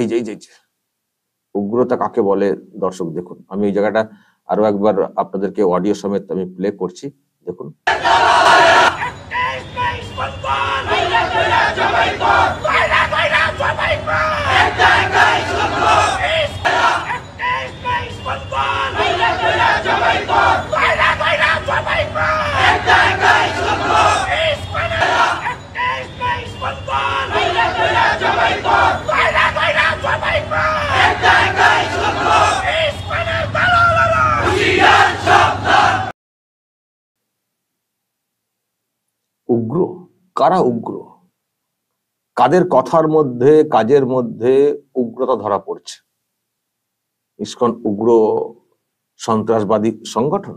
এই যে উগ্রতা কাকে বলে দর্শক দেখুন, আমি এই জায়গাটা আরো একবার আপনাদেরকে অডিও সমেত আমি প্লে করছি, দেখুন। উগ্র কারা? উগ্র কাদের কথার মধ্যে কাজের মধ্যে উগ্রতা ধরা পড়ছে? ইসকন উগ্র সন্ত্রাসবাদী সংগঠন?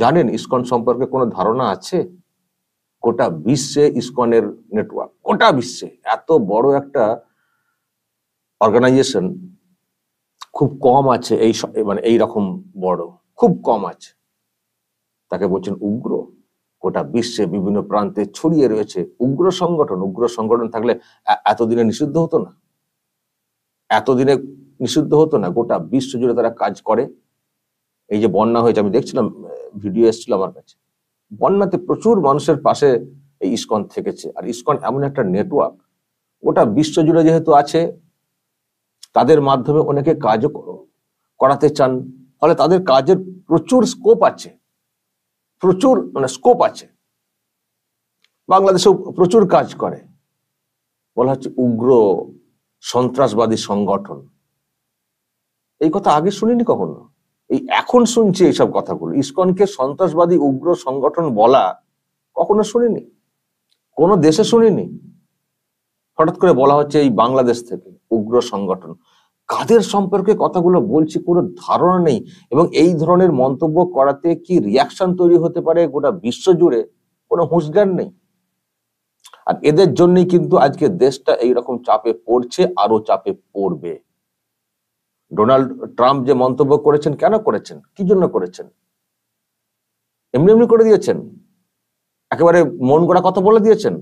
জানেন ইসকন সম্পর্কে কোনো ধারণা আছে? গোটা বিশ্বে ইসকনের নেটওয়ার্ক, গোটা বিশ্বে এত বড় একটা অর্গানাইজেশন খুব কম আছে, মানে এইরকম বড় খুব কম আছে। তাকে বলছেন উগ্র। গোটা বিশ্বে বিভিন্ন প্রান্তে ছড়িয়ে রয়েছে উগ্র সংগঠন। উগ্র সংগঠন থাকলে এতদিনে নিষিদ্ধ হতো না, এতদিনে নিষিদ্ধ হতো না। গোটা বিশ্ব জুড়ে তারা কাজ করে। এই যে বন্যা হয়েছে, আমি দেখছিলাম, ভিডিও এসেছিল আমার কাছে, বন্যাতে প্রচুর মানুষের পাশে এই ইসকন থেকেছে। আর ইসকন এমন একটা নেটওয়ার্ক, গোটা বিশ্ব জুড়ে যেহেতু আছে, তাদের মাধ্যমে অনেকে কাজও করাতে চান, ফলে তাদের কাজের প্রচুর স্কোপ আছে, প্রচুর মানে স্কোপ আছে। বাংলাদেশেও প্রচুর কাজ করে, বলা হচ্ছে উগ্র সন্ত্রাসবাদী সংগঠন। এই কথা আগে শুনিনি কখনো, এই এখন শুনছি এইসব কথাগুলো। ইসকনকে সন্ত্রাসবাদী উগ্র সংগঠন বলা কখনো শুনিনি, কোন দেশে শুনিনি। হঠাৎ করে বলা হচ্ছে এই বাংলাদেশ থেকে উগ্র সংগঠন। কাদের সম্পর্কে কথাগুলো বলছি কোনো ধারণা নেই, এবং এই ধরনের মন্তব্য করাতে কি রিয়াকশন তৈরি হতে পারে গোটা বিশ্ব জুড়ে কোনো হুঁশজ্ঞান নেই। আর এদের জন্যই কিন্তু আজকে দেশটা এইরকম চাপে পড়ছে, আরো চাপে পড়বে। ডোনাল্ড ট্রাম্প যে মন্তব্য করেছেন, কেন করেছেন, কি জন্য করেছেন? এমনি এমনি করে দিয়েছেন? একেবারে মন গড়া কথা বলে দিয়েছেন?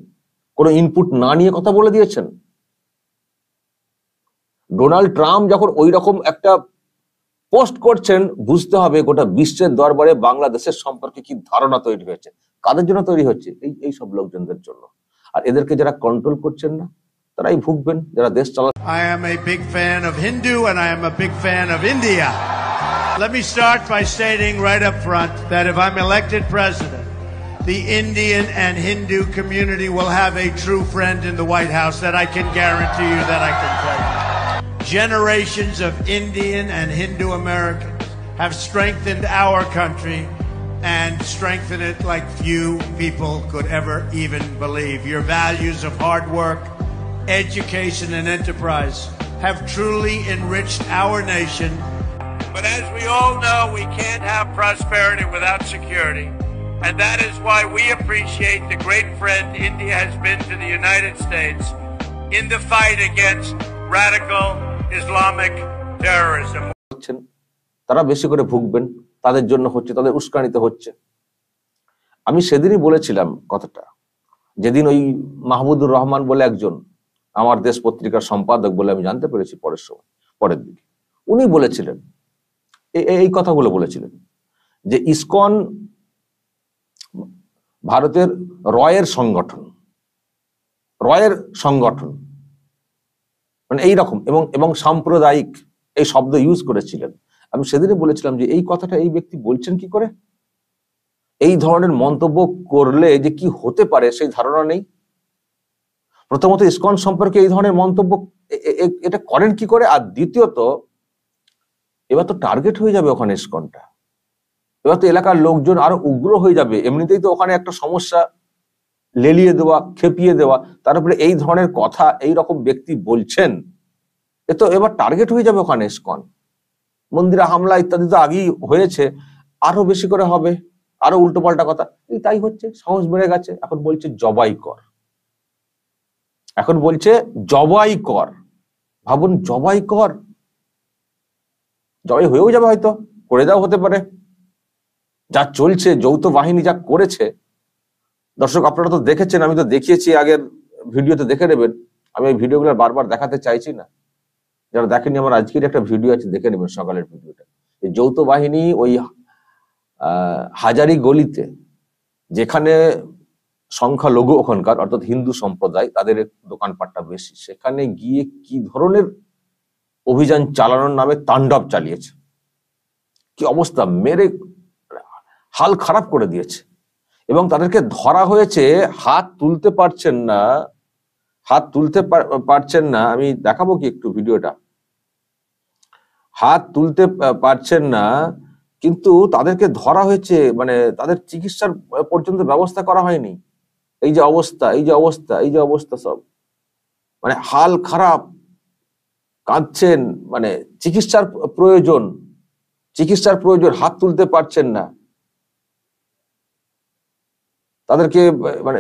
কোনো ইনপুট না নিয়ে কথা বলে দিয়েছেন? ডোনাল্ড ট্রাম্প যখন ওই রকম একটা পোস্ট করছেন, বুঝতে হবে গোটা বিশ্বের দরবারে বাংলাদেশের সম্পর্কে কি ধারণা তৈরি হয়েছে। কাদের জন্য তৈরি হচ্ছে? এই সব লোকজনদের জন্য। আর এদেরকে যারা কন্ট্রোল করছেন না, তারাই ভুগবেন, যারা দেশ চালান। I am a big fan of Hindu and I am a big fan of India. Let me start by stating right up front that if I'm elected president, the Indian and Hindu community will have a true friend in the White House that I can guarantee you that I can tell you. Generations of Indian and Hindu Americans have strengthened our country and strengthened it like few people could ever even believe. Your values of hard work, education and enterprise have truly enriched our nation. But as we all know, we can't have prosperity without security. And that is why we appreciate the great friend India has been to the United States in the fight against radical Islamic terrorism. তারা বেশি করে ভুগবেন, তাদের জন্য হচ্ছে, তাদের উস্কানিতে হচ্ছে। আমি সেদিনই বলেছিলাম কথাটা, যেদিন ওই মাহমুদুর রহমান বলে একজন, আমার দেশ পত্রিকার সম্পাদক বলে আমি জানতে পেরেছি পরের দিকে, উনি বলেছিলেন এই কথাগুলো বলেছিলেন যে ইসকন ভারতের রয়ের সংগঠন, মানে এইরকম, এবং সাম্প্রদায়িক এই শব্দ ইউজ করেছিলেন। আমি সেদিনই বলেছিলাম যে এই কথাটা এই ব্যক্তি বলছেন কি করে? এই ধরনের মন্তব্য করলে যে কি হতে পারে সেই ধারণা নেই। প্রথমত ইসকন সম্পর্কে এই ধরনের মন্তব্য এটা করেন কি করে? আর দ্বিতীয়ত, এবার তো টার্গেট হয়ে যাবে ওখানে ইসকনটা, এবার তো এলাকার লোকজন আরো উগ্র হয়ে যাবে। এমনিতেই তো ওখানে একটা সমস্যা, লেলিয়ে দেওয়া, খেপিয়ে দেওয়া, তার উপরে এই ধরনের কথা এই রকম ব্যক্তি বলছেন, এ তো এবার টার্গেট হয়ে যাবে ওখানে ইসকন। মন্দিরে হামলা ইত্যাদি তো আগেই হয়েছে, আরো বেশি করে হবে, আরো উল্টোপাল্টা কথা। তাই হচ্ছে, সাহস বেড়ে গেছে। এখন বলছে জবাই কর, এখন বলছে জবাই কর। ভাবুন, জবাই কর, জবাই হয়েও যাবে, হয়তো করে দেওয়া হতে পারে। যা চলছে, যৌথ বাহিনী যা করেছে, দর্শক আপনারা তো দেখেছেন, আমি তো দেখিয়েছি আগের ভিডিওতে, দেখে নেবেন। আমি এই ভিডিওগুলো বারবার দেখাতে চাইছি না। যারা দেখেনি, আমার আজকের একটা ভিডিও আছে, দেখে নেবেন সকালের ভিডিওটা। যৌথ বাহিনী ওই হাজারি গলিতে, যেখানে সংখ্যালঘু ওখানকার অর্থাৎ হিন্দু সম্প্রদায়, তাদের দোকানপাটটা বেশি, সেখানে গিয়ে কি ধরনের অভিযান চালানোর নামে তাণ্ডব চালিয়েছে, কি অবস্থা, মেরে হাল খারাপ করে দিয়েছে। এবং তাদেরকে ধরা হয়েছে, হাত তুলতে পারছেন না। আমি দেখাবো কি একটু ভিডিওটা, হাত তুলতে পারছেন না, কিন্তু তাদেরকে ধরা হয়েছে, মানে তাদের চিকিৎসার পর্যন্ত ব্যবস্থা করা হয়নি। এই যে অবস্থা সব, মানে হাল খারাপ, কাঁদছেন, মানে চিকিৎসার প্রয়োজন, হাত তুলতে পারছেন না। তাদেরকে মানে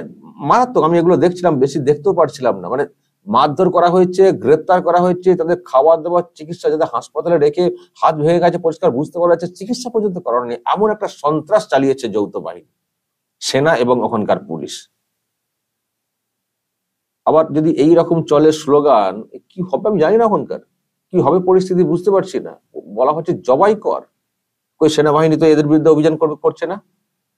মারাত্মক, আমি এগুলো দেখছিলাম, বেশি দেখতেও পারছিলাম না। মানে মারধর করা হয়েছে, গ্রেপ্তার করা হয়েছে, তাদের খাওয়া দাওয়া, চিকিৎসা, যাদের হাসপাতালে রেখে হাত ভেঙে গেছে পরিষ্কার বুঝতে পারা যাচ্ছে, চিকিৎসা পর্যন্ত করানো নেই। এমন একটা সন্ত্রাস চালিয়েছে যৌথ বাহিনী, সেনা এবং ওখানকার পুলিশ। আবার যদি এই রকম চলে স্লোগান, কি হবে আমি জানি না, ওখানকার কি হবে পরিস্থিতি বুঝতে পারছি না। বলা হচ্ছে জবাই কর, কই সেনাবাহিনী তো এদের বিরুদ্ধে অভিযান করছে না?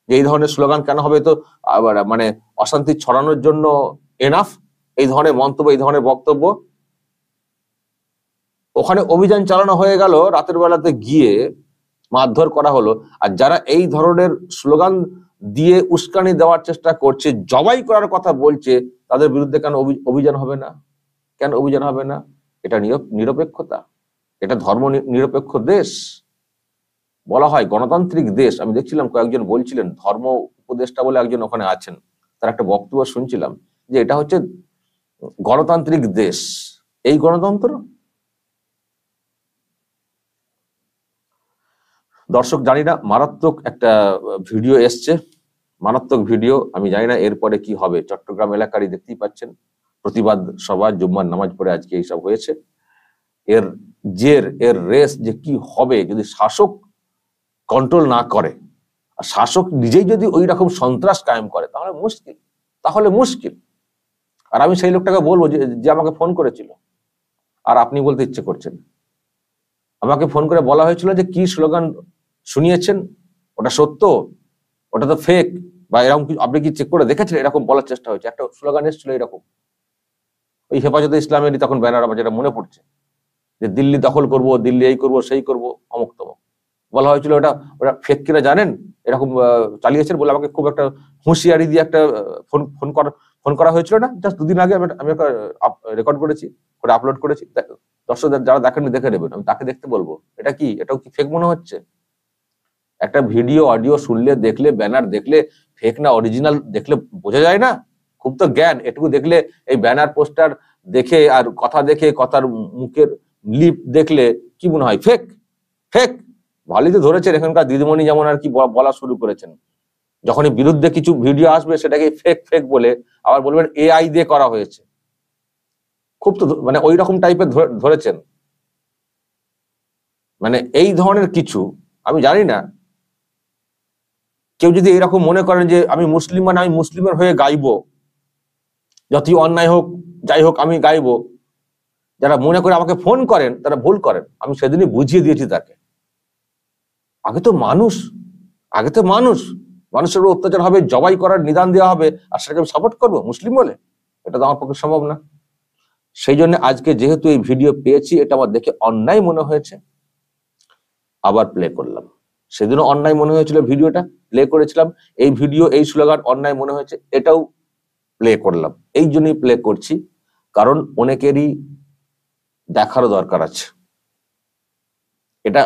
যে এই ধরনের স্লোগান কেন হবে? তো আবার মানে অশান্তি ছড়ানোর জন্য এনাফ এই ধরনের মন্তব্য, এই ধরনের বক্তব্য। ওখানে অভিযান চালানো হয়ে গেল, রাতের বেলাতে গিয়ে মারধর করা হলো। আর যারা এই ধরনের স্লোগান দিয়ে উস্কানি দেওয়ার চেষ্টা করছে, জবাই করার কথা বলছে, তাদের বিরুদ্ধে কেন অভিযান হবে না? কেন অভিযান হবে না? এটা নিরপেক্ষতা, এটা ধর্ম নিরপেক্ষ দেশ, বলা হয় গণতান্ত্রিক দেশ। আমি দেখছিলাম কয়েকজন বলছিলেন, ধর্ম উপদেষ্টা বলে একজন ওখানে আছেন, তার একটা বক্তব্য শুনছিলাম যে এটা হচ্ছে গণতান্ত্রিক দেশ। এই গণতন্ত্র? দর্শক জানি না, মারাত্মক একটা ভিডিও এসছে, মারাত্মক ভিডিও। আমি জানি না এরপরে কি হবে। চট্টগ্রাম এলাকারই দেখতেই পাচ্ছেন, প্রতিবাদ সভা, জুম্মার নামাজ পড়ে আজকে এইসব হয়েছে। এর রেস যে কি হবে যদি শাসক কন্ট্রোল না করে, আর শাসক নিজেই যদি ওই রকম সন্ত্রাস কায়েম করে, তাহলে মুশকিল। আর আমি সেই লোকটাকে বলবো যে আমাকে ফোন করেছিল, আর আপনি বলতে ইচ্ছে করছেন। আমাকে ফোন করে বলা হয়েছিল যে কি স্লোগান শুনিয়েছেন, ওটা সত্য, ওটা তো ফেক, বা এরকম আপনি কি চেক করে দেখেছেন? এরকম বলার চেষ্টা হয়েছে। একটা স্লোগান এসেছিল এরকম, ওই হেফাজতে ইসলামেরই তখন ব্যানার, আমার যেটা মনে পড়ছে, যে দিল্লি দখল করব, দিল্লি এই করব, সেই করব, অমুক তমুক বলা হয়েছিল। ওটা ফেক কিনা জানেন, এরকম চালিয়েছেন বলে আমাকে খুব একটা হুঁশিয়ারি দিয়ে একটা ফোন করা হয়েছিল না, জাস্ট দুদিন আগে। আমি একটা রেকর্ড করেছি, করে আপলোড করেছি। দর্শকদের যারা দেখেননি দেখে নেবেন, আমি তাকে দেখতে বলবো এটাও কি ফেক মনে হচ্ছে? একটা ভিডিও অডিও শুনলে, দেখলে, ব্যানার দেখলে ফেক না অরিজিনাল দেখলে বোঝা যায় না? খুব তো জ্ঞান, এটুকু দেখলে, এই ব্যানার পোস্টার দেখে আর কথা দেখে, কথার মুখের লিপ দেখলে কি মনে হয়? ফেক। ভালোই তো ধরেছেন এখানকার দিদিমণি, যেমন আর কি বলা শুরু করেছেন, যখনই বিরুদ্ধে কিছু ভিডিও আসবে সেটাকে ফেক বলে আবার বলবেন এআই দিয়ে করা হয়েছে। খুব তো মানে ওই রকম টাইপের ধরেছেন। মানে এই ধরনের কিছু, আমি জানি না, কেউ যদি এইরকম মনে করেন যে আমি মুসলিম, মানে আমি মুসলিমের হয়ে গাইবো, যতই অন্যায় হোক যাই হোক আমি গাইবো, যারা মনে করে আমাকে ফোন করেন তারা ভুল করেন। আমি সেদিনই বুঝিয়ে দিয়েছি তাকে, আগে তো মানুষের উপর অত্যাচার হবে, জবাই করার নিদান দেওয়া হবে, আর সেটাকে আমি সাপোর্ট করবো মুসলিম বলে? এটা তো আমার পক্ষে সম্ভব না। সেই জন্য আজকে যেহেতু এই ভিডিও পেয়েছি, এটা আমার দেখে অন্যায় মনে হয়েছে, আবার প্লে করলাম। সেদিনও অন্যায় মনে হয়েছিল, ভিডিওটা প্লে করেছিলাম। এই ভিডিও, এই স্লোগান অন্যায় মনে হয়েছে, এটাও প্লে করলাম। এই জন্যই প্লে করছি, কারণ অনেকেরই দেখারও দরকার আছে। এটা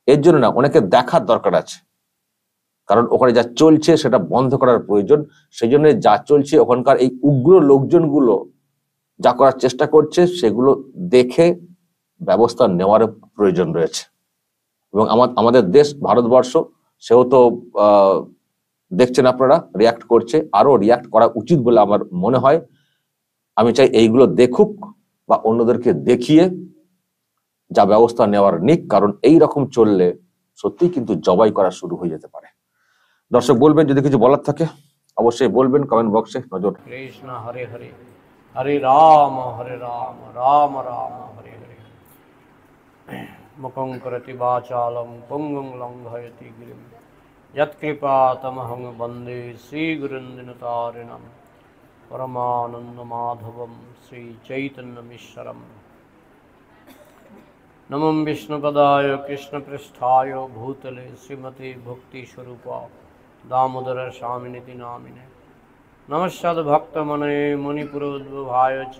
এর জন্য না, অনেকের দেখার দরকার আছে, কারণ ওখানে যা চলছে সেটা বন্ধ করার প্রয়োজন। সেই জন্য যা চলছে ওখানকার এই উগ্র লোকজনগুলো যা করার চেষ্টা করছে, সেগুলো দেখে ব্যবস্থা নেওয়ার প্রয়োজন রয়েছে। এবং আমাদের দেশ ভারতবর্ষ, সেও তো দেখছেন আপনারা, রিয়াক্ট করছে, আরো রিয়াক্ট করা উচিত বলে আমার মনে হয়। আমি চাই এইগুলো দেখুক বা অন্যদেরকে দেখিয়ে যা ব্যবস্থা নেওয়ার নিক, কারণ এই রকম চললে সত্যি কিন্তু জবাই করা শুরু হয়ে যেতে পারে। দর্শক বলবেন, যদি কিছু বলার থাকে অবশ্যই বলবেন কমেন্ট বক্সে। নজর। কৃষ্ণ হরে হরে, হরে রাম রাম রাম হরে হরে। মুখং করতি বাচালং পঙ্গুং লঙ্ঘয়তি গিরিম যৎকৃপাতমহং বন্দে শ্রীগুরুন দীনতারিণম পরমানন্দ মাধবম শ্রী চৈতন্যমীশ্বরম। নমো বিষ্ণুপদায় কৃষ্ণপৃষ্ঠায় ভূতলে শ্রীমতে ভক্তিস্বরূপা দামোদর স্বামিনিতি নামিনে নমস্যদ্ভক্তমনে মুনিপুरोद्भवाय च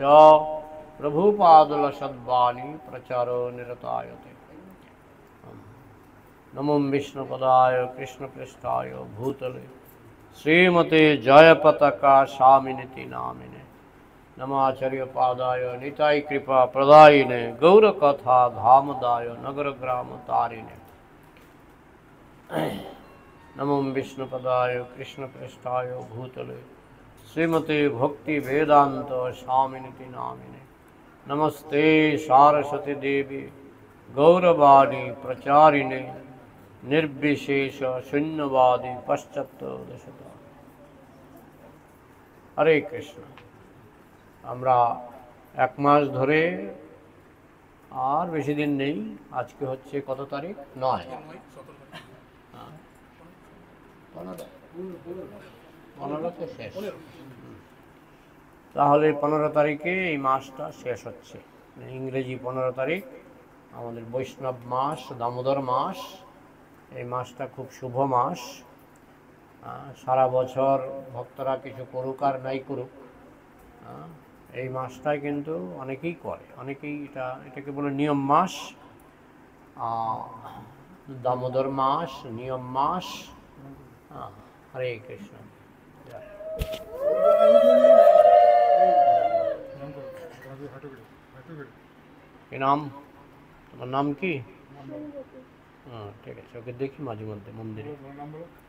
प्रभुपादलसद्वाणी प्रचारो निरतायते। नमो विष्णुपदाय कृष्णपृष्ठाय भूतले श्रीमते जयपताका स्वामिनिति नामिने नमाचार्य पादाय निताय कृपा प्रदायिने गौरकथा धामदाय नगरग्राम तारिणे। नमो विष्णुपदाय कृष्णपृष्ठाय भूतले श्रीमते भक्ति वेदांत स्वामिनिति नामिने नमस्ते सारस्वती देवी गौरवाणी प्रचारिणे निर्विशेष शून्यवादी पश्चात दशता। हरे कृष्ण। আমরা এক মাস ধরে আর বেশি দিন নেই, আজকে হচ্ছে কত তারিখ? 9। 15 তো শেষ, তাহলে 15 তারিখে এই মাসটা শেষ হচ্ছে। ইংরেজি 15 তারিখ আমাদের বৈষ্ণব মাস, দামোদর মাস। এই মাসটা খুব শুভ মাস। সারা বছর ভক্তরা কিছু করুক আর নাই করুক, এই মাসটাই কিন্তু অনেকেই করে, অনেকেই এটাকে বলে নিয়ম মাস, দামোদর মাস, নিয়ম মাস। হরে কৃষ্ণ। কি নাম তোমার? নাম কি? ঠিক আছে, ওকে দেখি মাঝে মধ্যে মন্দিরে।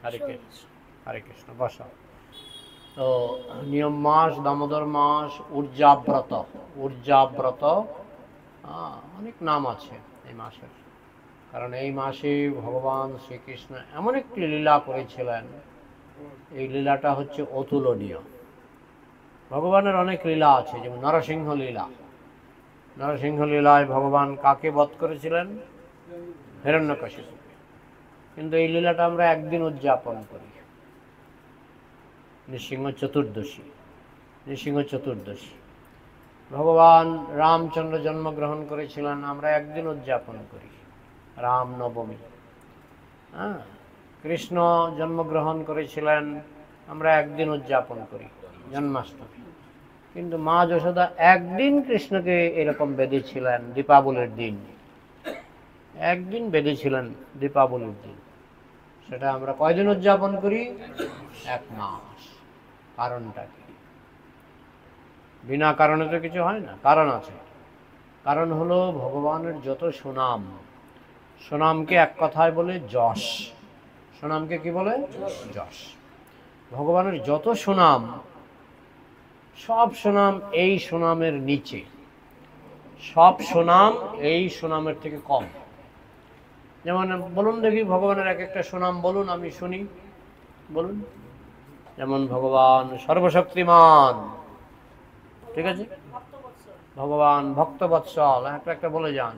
হরে কৃষ্ণ, হরে কৃষ্ণ। বসা। তো নিয়ম মাস, দামোদর মাস, ঊর্জাব্রত। ঊর্জাব্রত অনেক নাম আছে এই মাসের, কারণ এই মাসে ভগবান শ্রীকৃষ্ণ এমন একটি লীলা করেছিলেন, এই লীলাটা হচ্ছে অতুলনীয়। ভগবানের অনেক লীলা আছে, যেমন নরসিংহ লীলা। নরসিংহ লীলায় ভগবান কাকে বধ করেছিলেন? হিরণ্যকশিপুকে। কিন্তু এই লীলাটা আমরা একদিন উদযাপন করি, নৃসিংহ চতুর্দশী। নৃসিংহ চতুর্দশী ভগবান রামচন্দ্র জন্মগ্রহণ করেছিলেন, আমরা একদিন উদযাপন করি, রাম নবমী। কৃষ্ণ জন্মগ্রহণ করেছিলেন, আমরা একদিন উদযাপন করি, জন্মাষ্টমী। কিন্তু মা যশোদা একদিন কৃষ্ণকে এরকম বেঁধেছিলেন, দীপাবলির দিন। একদিন বেঁধেছিলেন দীপাবলির দিন। সেটা আমরা কয়দিন উদযাপন করি? 1 মাস। কারণটা কি? বিনা কারণে তো কিছু হয় না, কারণ আছে। কারণ হলো ভগবানের যত সুনাম, সুনামকে এক কথায় বলে যশ। সুনামকে কি বলে? যশ। ভগবানের যত সুনাম, সব সুনাম এই সুনামের নিচে, সব সুনাম এই সুনামের থেকে কম। যেমন বলুন দেখি ভগবানের এক একটা সুনাম বলুন, আমি শুনি, বলুন। যেমন ভগবান সর্বশক্তিমান, ঠিক আছে? ভগবান ভক্তবৎসল, একটা একটা বলে যান।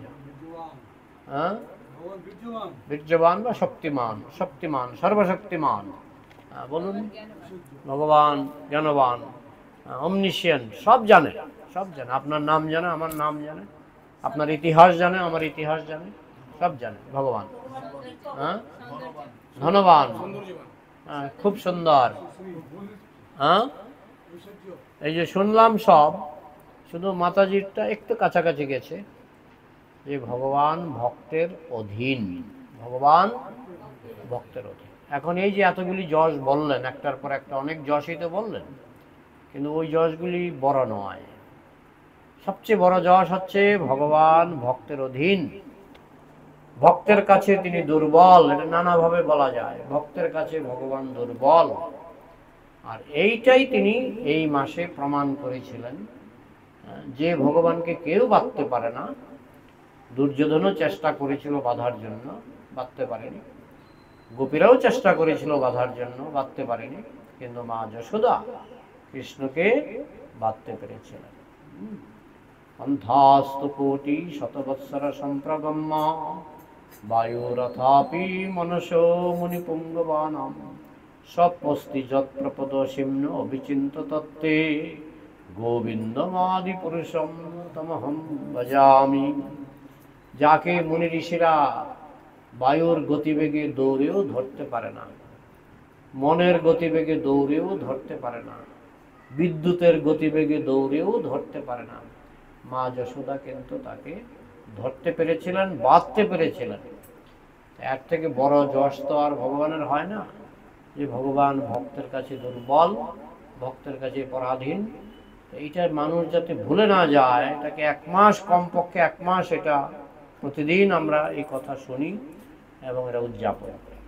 হ্যাঁ, বীর্যবান বা শক্তিমান, শক্তিমান, সর্বশক্তিমান। বলুন। ভগবান জ্ঞানবান, অমনিশিয়ান্ট, সব জানে, সব জানে। আপনার নাম জানে, আমার নাম জানে, আপনার ইতিহাস জানে, আমার ইতিহাস জানে, সব জানে ভগবান। হ্যাঁ, ধনবান, খুব সুন্দর। হ্যাঁ, এই যে শুনলাম সব, শুধু মাতাজিরটা একটু কাছাকাছি গেছে, যে ভগবান ভক্তের অধীন, ভগবান ভক্তের অধীন। এখন এই যে এতগুলি যশ বললেন, একটার পর একটা অনেক যশই তো বললেন, কিন্তু ওই যশগুলি বড় নয়। সবচেয়ে বড় যশ হচ্ছে ভগবান ভক্তের অধীন। ভক্তের কাছে তিনি দুর্বল, এটা নানাভাবে বলা যায়। ভক্তের কাছে ভগবান দুর্বল, আর এইটাই তিনি এই মাসে প্রমাণ করেছিলেন, যে ভগবানকে কেউ বাঁধতে পারে না। দুর্যোধনও চেষ্টা করেছিল বাঁধার জন্য, বাঁধতে পারেনি। গোপীরাও চেষ্টা করেছিল বাঁধার জন্য, বাঁধতে পারেনি। কিন্তু মা যশোদা কৃষ্ণকে বাঁধতে পেরেছিলেন। পন্থাস্তু কোটি শতবৎসর সম্প্রগম্য বায়ুরথাপি মনসো মুনিপুঙ্গবানাম স্বপস্তি যৎপ্রপদ সিম্ন অবিচিন্ত তত্ত্বে গোবিন্দমাদি পুরুষম তমহম ভজামি। যাকে মুনি ঋষিরা বায়ুর গতিবেগে দৌড়েও ধরতে পারে না, মনের গতিবেগে দৌড়েও ধরতে পারে না, বিদ্যুতের গতিবেগে দৌড়েও ধরতে পারে না, মা যশোদা কিন্তু তাকে ধরতে পেরেছিলেন, বাঁধতে পেরেছিলেন। এর থেকে বড় যশ তো আর ভগবানের হয় না, যে ভগবান ভক্তের কাছে দুর্বল, ভক্তের কাছে পরাধীন। এইটা মানুষ যাতে ভুলে না যায়, এটাকে 1 মাস, কমপক্ষে 1 মাস এটা প্রতিদিন আমরা এই কথা শুনি এবং এটা উদযাপন করি।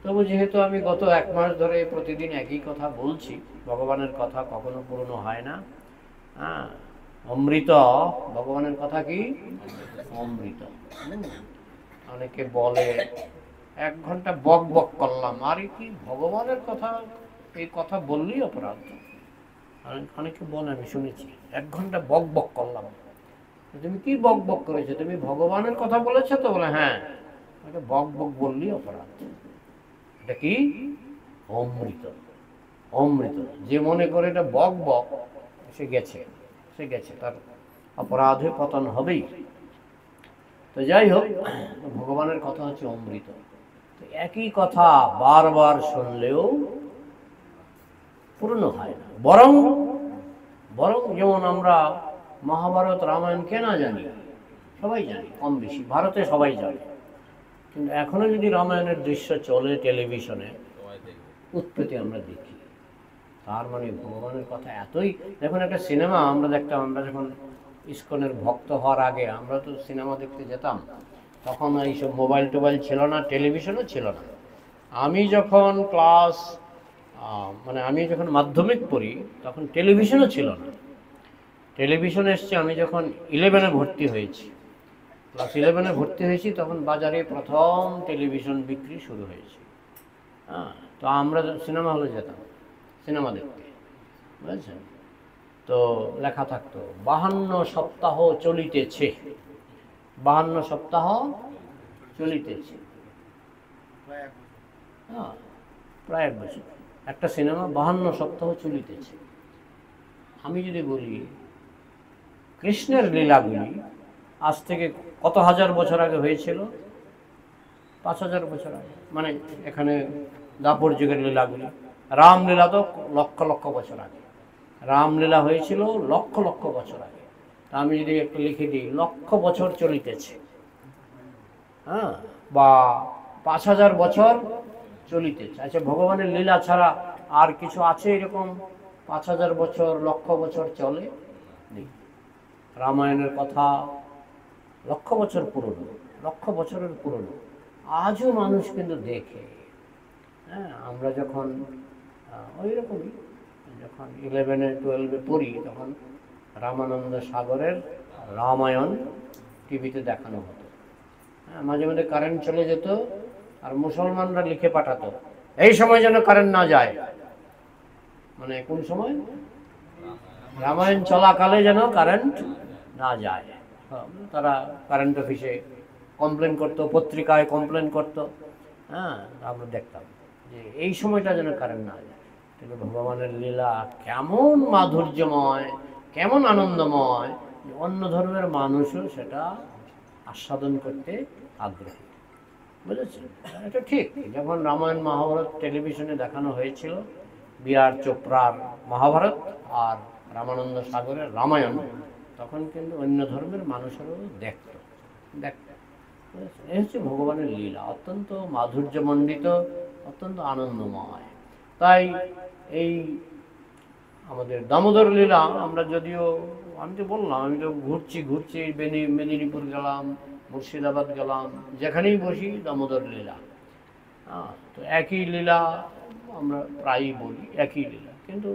তবু যেহেতু আমি গত 1 মাস ধরে প্রতিদিন একই কথা বলছি, ভগবানের কথা কখনো পুরনো হয় না। হ্যাঁ, অমৃত, ভগবানের কথা কি অমৃত। অনেকে বলে 1 ঘন্টা বক বক করলাম, আরে কি ভগবানের কথা, এই কথা বললেই অপরাধ। অনেকে বলে, আমি শুনেছি 1 ঘন্টা বক বক করলাম। তুমি কি বক বক করেছো? তুমি ভগবানের কথা বলেছো তো? বলে হ্যাঁ, এটা বক বক বললেই অপরাধ। এটা কি অমৃত, অমৃত। যে মনে করে এটা বক বক, সে গেছে, সে গেছে, তার অপরাধে পতন হবেই। তো যাই হোক, ভগবানের কথা হচ্ছে অমৃত। তো একই কথা বারবার শুনলেও পূর্ণ হয় না। বরং বরং যেমন আমরা মহাভারত, রামায়ণ কে না জানি, সবাই জানি কম বেশি, ভারতে সবাই জানে। কিন্তু এখনো যদি রামায়ণের দৃশ্য চলে টেলিভিশনে, উৎপত্তি আমরা দেখি। তার মানে ভগবানের কথা এতই। দেখুন, একটা সিনেমা আমরা দেখতাম, আমরা যখন ইস্কনের ভক্ত হওয়ার আগে আমরা তো সিনেমা দেখতে যেতাম, তখন এইসব মোবাইল টোবাইল ছিল না, টেলিভিশনও ছিল না। আমি যখন আমি যখন মাধ্যমিক পড়ি, তখন টেলিভিশনও ছিল না। টেলিভিশন এসছে আমি যখন 11-এ ভর্তি হয়েছি, ক্লাস 11-এ ভর্তি হয়েছি, তখন বাজারে প্রথম টেলিভিশন বিক্রি শুরু হয়েছে। হ্যাঁ, তো আমরা সিনেমা হলে যেতাম সিনেমা দেখতে, বুঝেছেন? তো লেখা থাকতো 52 সপ্তাহ চলিতেছে, 52 সপ্তাহ চলিতেছে। হ্যাঁ, প্রায় 1 বছর একটা সিনেমা 52 সপ্তাহ চলিতেছে। আমি যদি বলি কৃষ্ণের লীলাগুলি আজ থেকে কত হাজার বছর আগে হয়েছিল? 5000 বছর আগে। মানে এখানে দাপর যুগের লীলাগুলি, রামলীলা তো লক্ষ লক্ষ বছর আগে। রামলীলা হয়েছিল লক্ষ লক্ষ বছর আগে। তা আমি যদি একটু লিখে দিই, লক্ষ বছর চলিতেছে, হ্যাঁ, বা 5000 বছর চলিতেছে। আচ্ছা, ভগবানের লীলা ছাড়া আর কিছু আছে এরকম 5000 বছর, লক্ষ বছর চলে? রামায়ণের কথা লক্ষ বছর পুরনো, লক্ষ বছরের পুরনো, আজও মানুষ কিন্তু দেখে। হ্যাঁ, আমরা যখন ওই রকমই যখন 11-12-এ পড়ি, তখন রামানন্দ সাগরের রামায়ণ টিভিতে দেখানো হতো। হ্যাঁ, মাঝে মাঝে কারেন্ট চলে যেত, আর মুসলমানরা লিখে পাঠাতো এই সময় যেন কারেন্ট না যায়। মানে কোন সময়? রামায়ণ চলাকালে যেন কারেন্ট না যায়। তারা কারেন্ট অফিসে কমপ্লেন করতো, পত্রিকায় কমপ্লেন করতো। হ্যাঁ, আমরা দেখতাম যে এই সময়টা যেন কারেন্ট না যায়। কিন্তু ভগবানের লীলা কেমন মাধুর্যময়, কেমন আনন্দময়, অন্য ধর্মের মানুষও সেটা আস্বাদন করতে আগ্রহী, বুঝেছেন? এটা ঠিক। যখন রামায়ণ মহাভারত টেলিভিশনে দেখানো হয়েছিল, বি.আর. চোপড়ার মহাভারত আর রামানন্দ সাগরের রামায়ণ, তখন কিন্তু অন্য ধর্মের মানুষেরও দেখত। এই হচ্ছে ভগবানের লীলা, অত্যন্ত মাধুর্যমণ্ডিত, অত্যন্ত আনন্দময়। তাই এই আমাদের দামোদর লীলা আমরা যদিও, আমি তো বললাম, আমি তো ঘুরছি মেদিনীপুর গেলাম, মুর্শিদাবাদ গেলাম, যেখানেই বসি দামোদর লীলা। হ্যাঁ, তো একই লীলা আমরা প্রায়ই বলি, একই লীলা। কিন্তু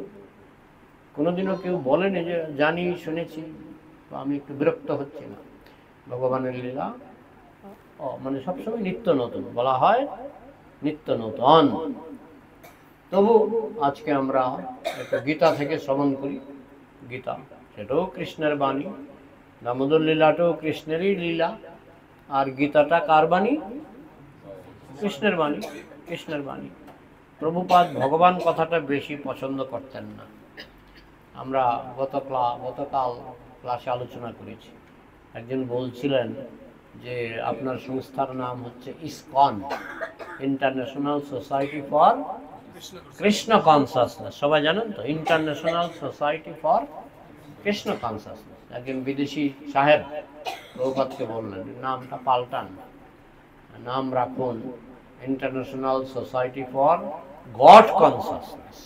কোনোদিনও কেউ বলেনি যে জানি, শুনেছি, তো আমি একটু বিরক্ত হচ্ছি না। ভগবানের লীলা মানে সবসময় নিত্য নতুন, বলা হয় নিত্য নতুন। তবু আজকে আমরা একটু গীতা থেকে শ্রবণ করি। গীতা, সেটাও কৃষ্ণের বাণী, দামোদর লীলাটাও কৃষ্ণেরই লীলা, আর গীতাটা কার বাণী? কৃষ্ণের বাণী, কৃষ্ণের বাণী। প্রভুপাদ ভগবান কথাটা বেশি পছন্দ করতেন না। আমরা গতকাল ক্লাসে আলোচনা করেছি। একজন বলছিলেন যে আপনার সংস্থার নাম হচ্ছে ISKCON, international society for Krishna consciousness. সবাই জানেন তো, international society for Krishna consciousness. একজন বিদেশি সাহেব প্রভুপাদকে বললেন নামটা পাল্টান, নাম রাখুন international society for god consciousness,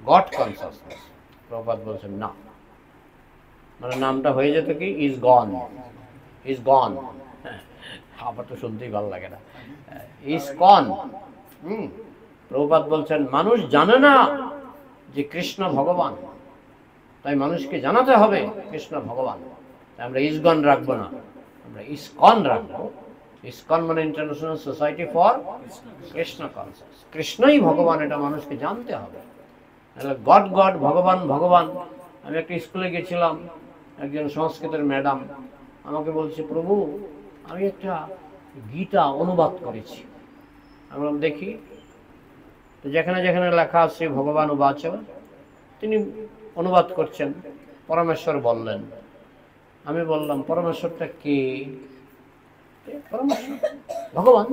god consciousness. Prabhupada বলছেন না, মানে নামটা হয়ে যেত কি ইজ গন, ইজ গন। আমার তো শুনতেই ভালো লাগে না, ইজ গন। প্রভুপাদ বলছেন মানুষ জানে না যে কৃষ্ণ ভগবান, তাই মানুষকে জানাতে হবে কৃষ্ণ ভগবান। তাই আমরা ইসকন রাখবো না, আমরা ইসকন রাখবো। ইসকন মানে international society for Krishna conscious. কৃষ্ণই ভগবান, এটা মানুষকে জানতে হবে। গড গড, ভগবান ভগবান। আমি একটা স্কুলে গেছিলাম, একজন সংস্কৃতের ম্যাডাম আমাকে বলছে, প্রভু আমি একটা গীতা অনুবাদ করেছি। আমি বললাম দেখি। তো যেখানে যেখানে লেখা আছে ভগবান উবাচ, তিনি অনুবাদ করছেন। পরমেশ্বর বললেন। আমি বললাম পরমেশ্বরটা কে? পরমেশ্বর ভগবান।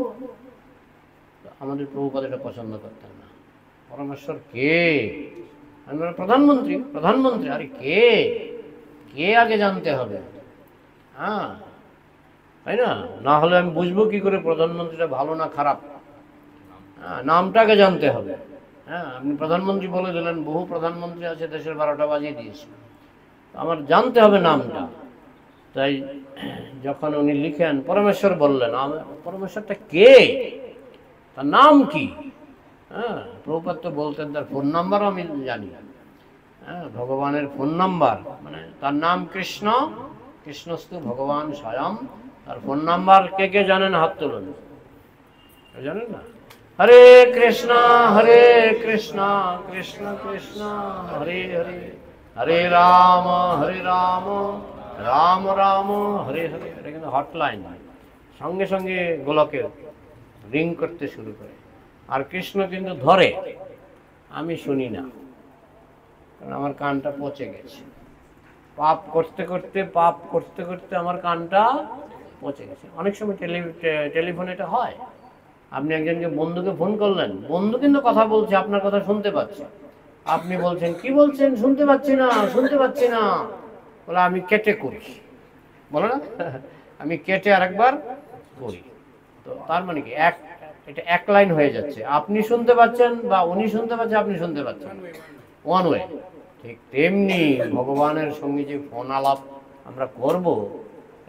আমাদের প্রভুপাদ এটা পছন্দ করতেন না। পরমেশ্বর কে? আমি বললাম প্রধানমন্ত্রী। প্রধানমন্ত্রী? আরে কে, কে আগে জানতে হবে, হ্যাঁ, তাই না? না হলে আমি বুঝবো কি করে প্রধানমন্ত্রীটা ভালো না খারাপ? হ্যাঁ, নামটাকে জানতে হবে। হ্যাঁ, আপনি প্রধানমন্ত্রী বলে দিলেন, বহু প্রধানমন্ত্রী আছে, দেশের 12টা বাজিয়ে দিয়েছে। আমার জানতে হবে নামটা। তাই যখন উনি লিখেন পরমেশ্বর বললেন, পরমেশ্বরটা কে, তার নাম কি? হ্যাঁ, প্রভুপাদ তো বলতেন তার ফোন নাম্বারও আমি জানি। হ্যাঁ, ভগবানের ফোন নাম্বার, মানে তার নাম কৃষ্ণ, কৃষ্ণস্তু ভগবান স্বয়ং। তার ফোন নাম্বার কে কে জানেন? হাত তুলুন। জানেন না? হরে কৃষ্ণ কৃষ্ণ কৃষ্ণ হরে হরে, হরে রাম রাম রাম হরে হরে। এটা কিন্তু হটলাইন, সঙ্গে সঙ্গে গোলকে রিং করতে শুরু করে। আর কৃষ্ণ কিন্তু ধরে, আমি শুনি না, কারণ আমার কানটা পচে গেছে। পাপ করতে করতে আমার কানটা পচে গেছে। অনেক সময় টেলিফোনে এটা হয়। আপনি একজনকে, বন্ধুকে ফোন করলেন, বন্ধু কিন্তু কথা বলছে, আপনার কথা শুনতে পাচ্ছে। আপনি বলছেন কি বলছেন? শুনতে পাচ্ছি না। বলে আমি কেটে করি, বলো না, আমি কেটে আরেকবার করি। তো তার মানে কি, এটা এক লাইন হয়ে যাচ্ছে। আপনি শুনতে পাচ্ছেন বা উনি শুনতে পাচ্ছে, আপনি শুনতে পাচ্ছেন, ওয়ান ওয়ে। ঠিক তেমনি ভগবানের সঙ্গে যে ফোন আলাপ আমরা করব,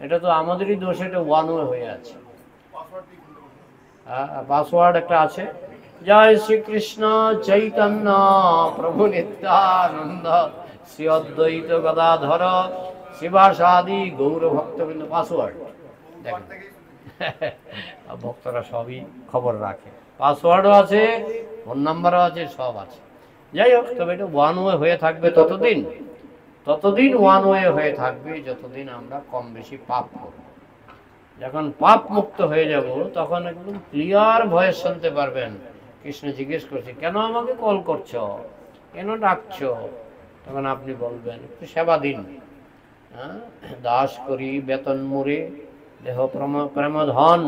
এটা তো আমাদেরই দোষ, এটা ওয়ান ওয়ে হয়ে আছে। পাসওয়ার্ড একটা আছে, জয় শ্রীকৃষ্ণ চৈতন্য প্রভু নিত্যানন্দ শ্রী অদ্বৈত গদাধর শিবাসাদি গৌর ভক্তবৃন্দ। পাসওয়ার্ড দেখেন, ভক্তরা সবই খবর রাখে। পাসওয়ার্ডও আছে, ফোন নাম্বারও আছে, সব আছে। যাই হোক, তবে এটা ওয়ান ওয়ে হয়ে থাকবে ততদিন ওয়ান ওয়ে হয়ে থাকবে যতদিন আমরা কম বেশি পাপ করব। যখন পাপ মুক্ত হয়ে যাব, তখন একদম ক্লিয়ার ভয়েস শুনতে পারবেন। কৃষ্ণ জিজ্ঞেস করছে, কেন আমাকে কল করছো, কেন ডাকছো? তখন আপনি বলবেন, একটু সেবা দিন। হ্যাঁ, দাস করি বেতন মুড়ে দেহ প্রেমধন,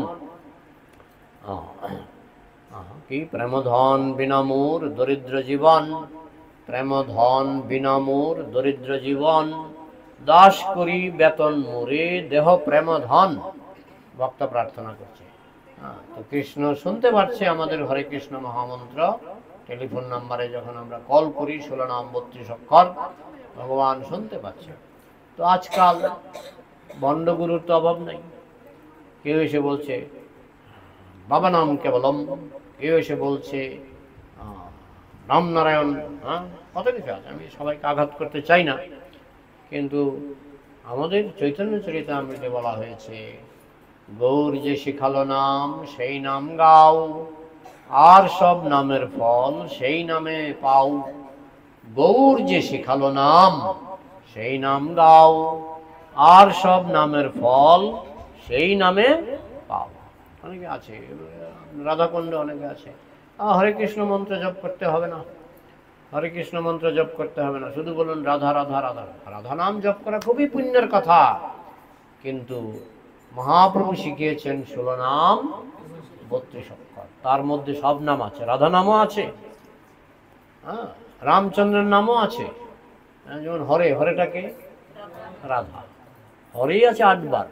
কি প্রেমধন বিনামূর দরিদ্র জীবন, প্রেমধন বিনামূর দরিদ্র জীবন, দাস করি বেতন মুড়ে দেহ প্রেমধন। ভক্ত প্রার্থনা করছে। তো কৃষ্ণ শুনতে পাচ্ছে আমাদের হরে কৃষ্ণ মহামন্ত্র। টেলিফোন নাম্বারে যখন আমরা কল করি 16 নাম 32 অক্ষর, ভগবান শুনতে পাচ্ছে। তো আজকাল বন্ডগুরুর তো অভাব নাই। কেউ এসে বলছে বাবা নাম কেবলম, কেউ এসে বলছে রামনারায়ণ। হ্যাঁ, কত কিছু আছে, আমি সবাইকে আঘাত করতে চাই না, কিন্তু আমাদের চৈতন্য চরিতামৃতে বলা হয়েছে, গৌর যে শিখালো নাম সেই নাম গাও, আর সব নামের ফল সেই নামে পাও। গৌর যে শিখালো নাম সেই নাম গাও, আর সব নামের ফল সেই নামে পাও। অনেকে আছে, রাধাকুণ্ড অনেকে আছে, হরে কৃষ্ণ মন্ত্র জপ করতে হবে না, হরে কৃষ্ণ মন্ত্র জপ করতে হবে না, শুধু বলুন রাধা রাধা রাধা। রাধা নাম জপ করা খুবই পুণ্যের কথা, কিন্তু মহাপ্রভু শিখিয়েছেন 16 নাম 32 অক্ষর, তার মধ্যে সব নাম আছে, রাধা নামও আছে, হ্যাঁ, রামচন্দ্রের নামও আছে। যেমন হরে, হরেটাকে রাধা, হরেই আছে 8 বার।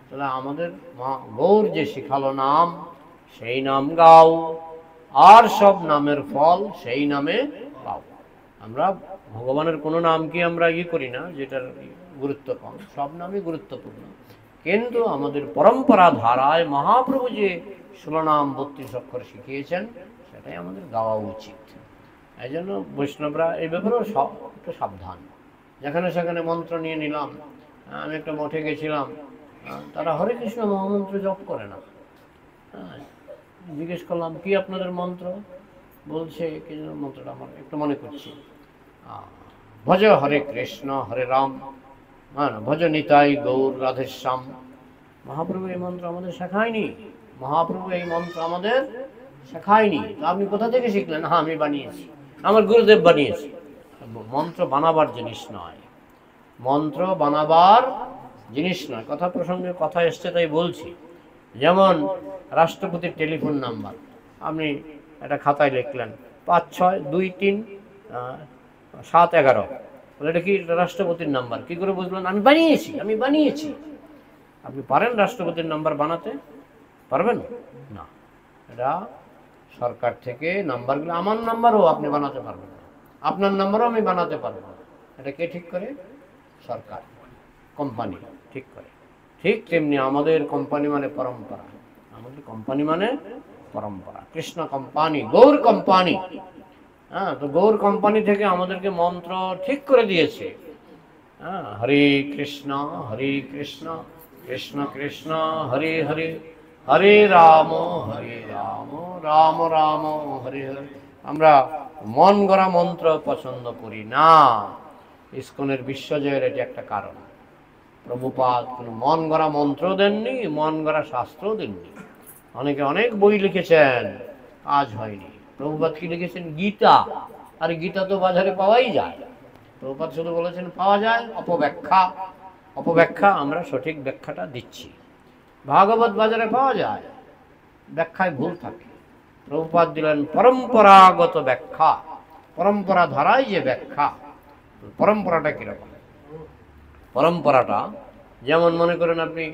তাহলে আমাদের মা গৌর যে শিখালো নাম, সেই নাম গাও, আর সব নামের ফল সেই নামে পাও। আমরা ভগবানের কোনো নাম কি আমরা করি না যেটার গুরুত্ব কম, সব নামই গুরুত্বপূর্ণ, কিন্তু আমাদের পরম্পরা ধারায় মহাপ্রভু যে 16 নাম 32 অক্ষর শিখিয়েছেন সেটাই আমাদের গাওয়া উচিত। এই জন্য বৈষ্ণবরা এই ব্যাপারেও একটু সাবধান। যেখানে সেখানে মন্ত্র নিয়ে নিলাম। আমি একটা মঠে গেছিলাম, তারা হরে কৃষ্ণ মহামন্ত্র জপ করে না। জিজ্ঞেস করলাম কি আপনাদের মন্ত্র? বলছে কি মন্ত্রটা আমার একটু মনে করছি, ভজ হরে কৃষ্ণ হরে রাম, ভজ নিতাই গৌর রাধেশ্যাম। মহাপ্রভু এই মন্ত্র আমাদের শেখায়নি, মহাপ্রভু এই মন্ত্র আমাদের শেখায়নি। তো আপনি কোথা থেকে শিখলেন? হ্যাঁ, আমি বানিয়েছি, আমার গুরুদেব বানিয়েছে। মন্ত্র বানাবার জিনিস নয়, মন্ত্র বানাবার জিনিস নয়। কথা প্রসঙ্গে কথা এসছে তাই বলছি। যেমন রাষ্ট্রপতির টেলিফোন নাম্বার আপনি একটা খাতায় লিখলেন 56233711, বলে এটা কি রাষ্ট্রপতির নাম্বার? কি করে বুঝলেন? আমি বানিয়েছি, আমি বানিয়েছি। আপনি পারেন রাষ্ট্রপতির নাম্বার বানাতে? পারবেন না। এটা সরকার থেকে নাম্বারগুলো, আমার নাম্বারও আপনি বানাতে পারবেন না, আপনার নাম্বারও আমি বানাতে পারবো না। এটা কে ঠিক করে? সরকার, কোম্পানি ঠিক করে। ঠিক তেমনি আমাদের কোম্পানি মানে পরম্পরা, আমাদের কোম্পানি মানে পরম্পরা। কৃষ্ণ কোম্পানি, গৌর কোম্পানি, হ্যাঁ, তো গৌর কোম্পানি থেকে আমাদেরকে মন্ত্র ঠিক করে দিয়েছে। হ্যাঁ, হরে কৃষ্ণ কৃষ্ণ কৃষ্ণ হরে হরে, হরে রাম রাম রাম হরে হরে। আমরা মন গড়া মন্ত্র পছন্দ করি না। ইস্কনের বিশ্বজয়ের এটি একটা কারণ। প্রভুপাদ কোনো মন গড়া মন্ত্র দেননি, মন গড়া শাস্ত্রও দেননি। অনেকে অনেক বই লিখেছেন, কাজ হয়নি। প্রভুপাদ কি লিখেছেন? গীতা। আর গীতা তো বাজারে পাওয়াই যায়। প্রভুপাদ শুধু বলেছেন পাওয়া যায়, অপব্যাখ্যা, অপব্যাখ্যা, আমরা সঠিক ব্যাখ্যাটা দিচ্ছি। ভাগবত বাজারে পাওয়া যায়, ব্যাখ্যায় ভুল থাকে। প্রভুপাদ দিলেন পরম্পরাগত ব্যাখ্যা, পরম্পরা ধারায় যে ব্যাখ্যা। পরম্পরাটা কিরকম? পরম্পরাটা যেমন মনে করেন আপনি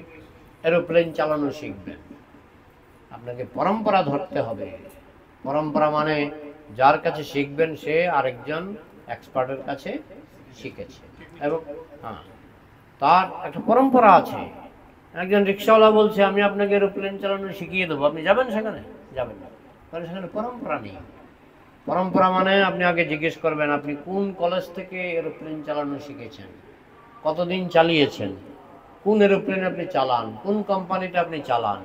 এরোপ্লেন চালানো শিখবেন, আপনাকে পরম্পরা ধরতে হবে। পরম্পরা মানে যার কাছে শিখবেন সে আরেকজন এক্সপার্টের কাছে শিখেছে, এবং হ্যাঁ, তার একটা পরম্পরা আছে। একজন রিক্সাওয়ালা বলছে আমি আপনাকে এরোপ্লেন চালানো শিখিয়ে দেবো, আপনি যাবেন সেখানে? যাবেন না, কারণ সেখানে পরম্পরা নেই। পরম্পরা মানে আপনি আগে জিজ্ঞেস করবেন আপনি কোন কলেজ থেকে এরোপ্লেন চালানো শিখেছেন, কতদিন চালিয়েছেন, কোন এরোপ্লেন আপনি চালান, কোন কোম্পানিটা আপনি চালান।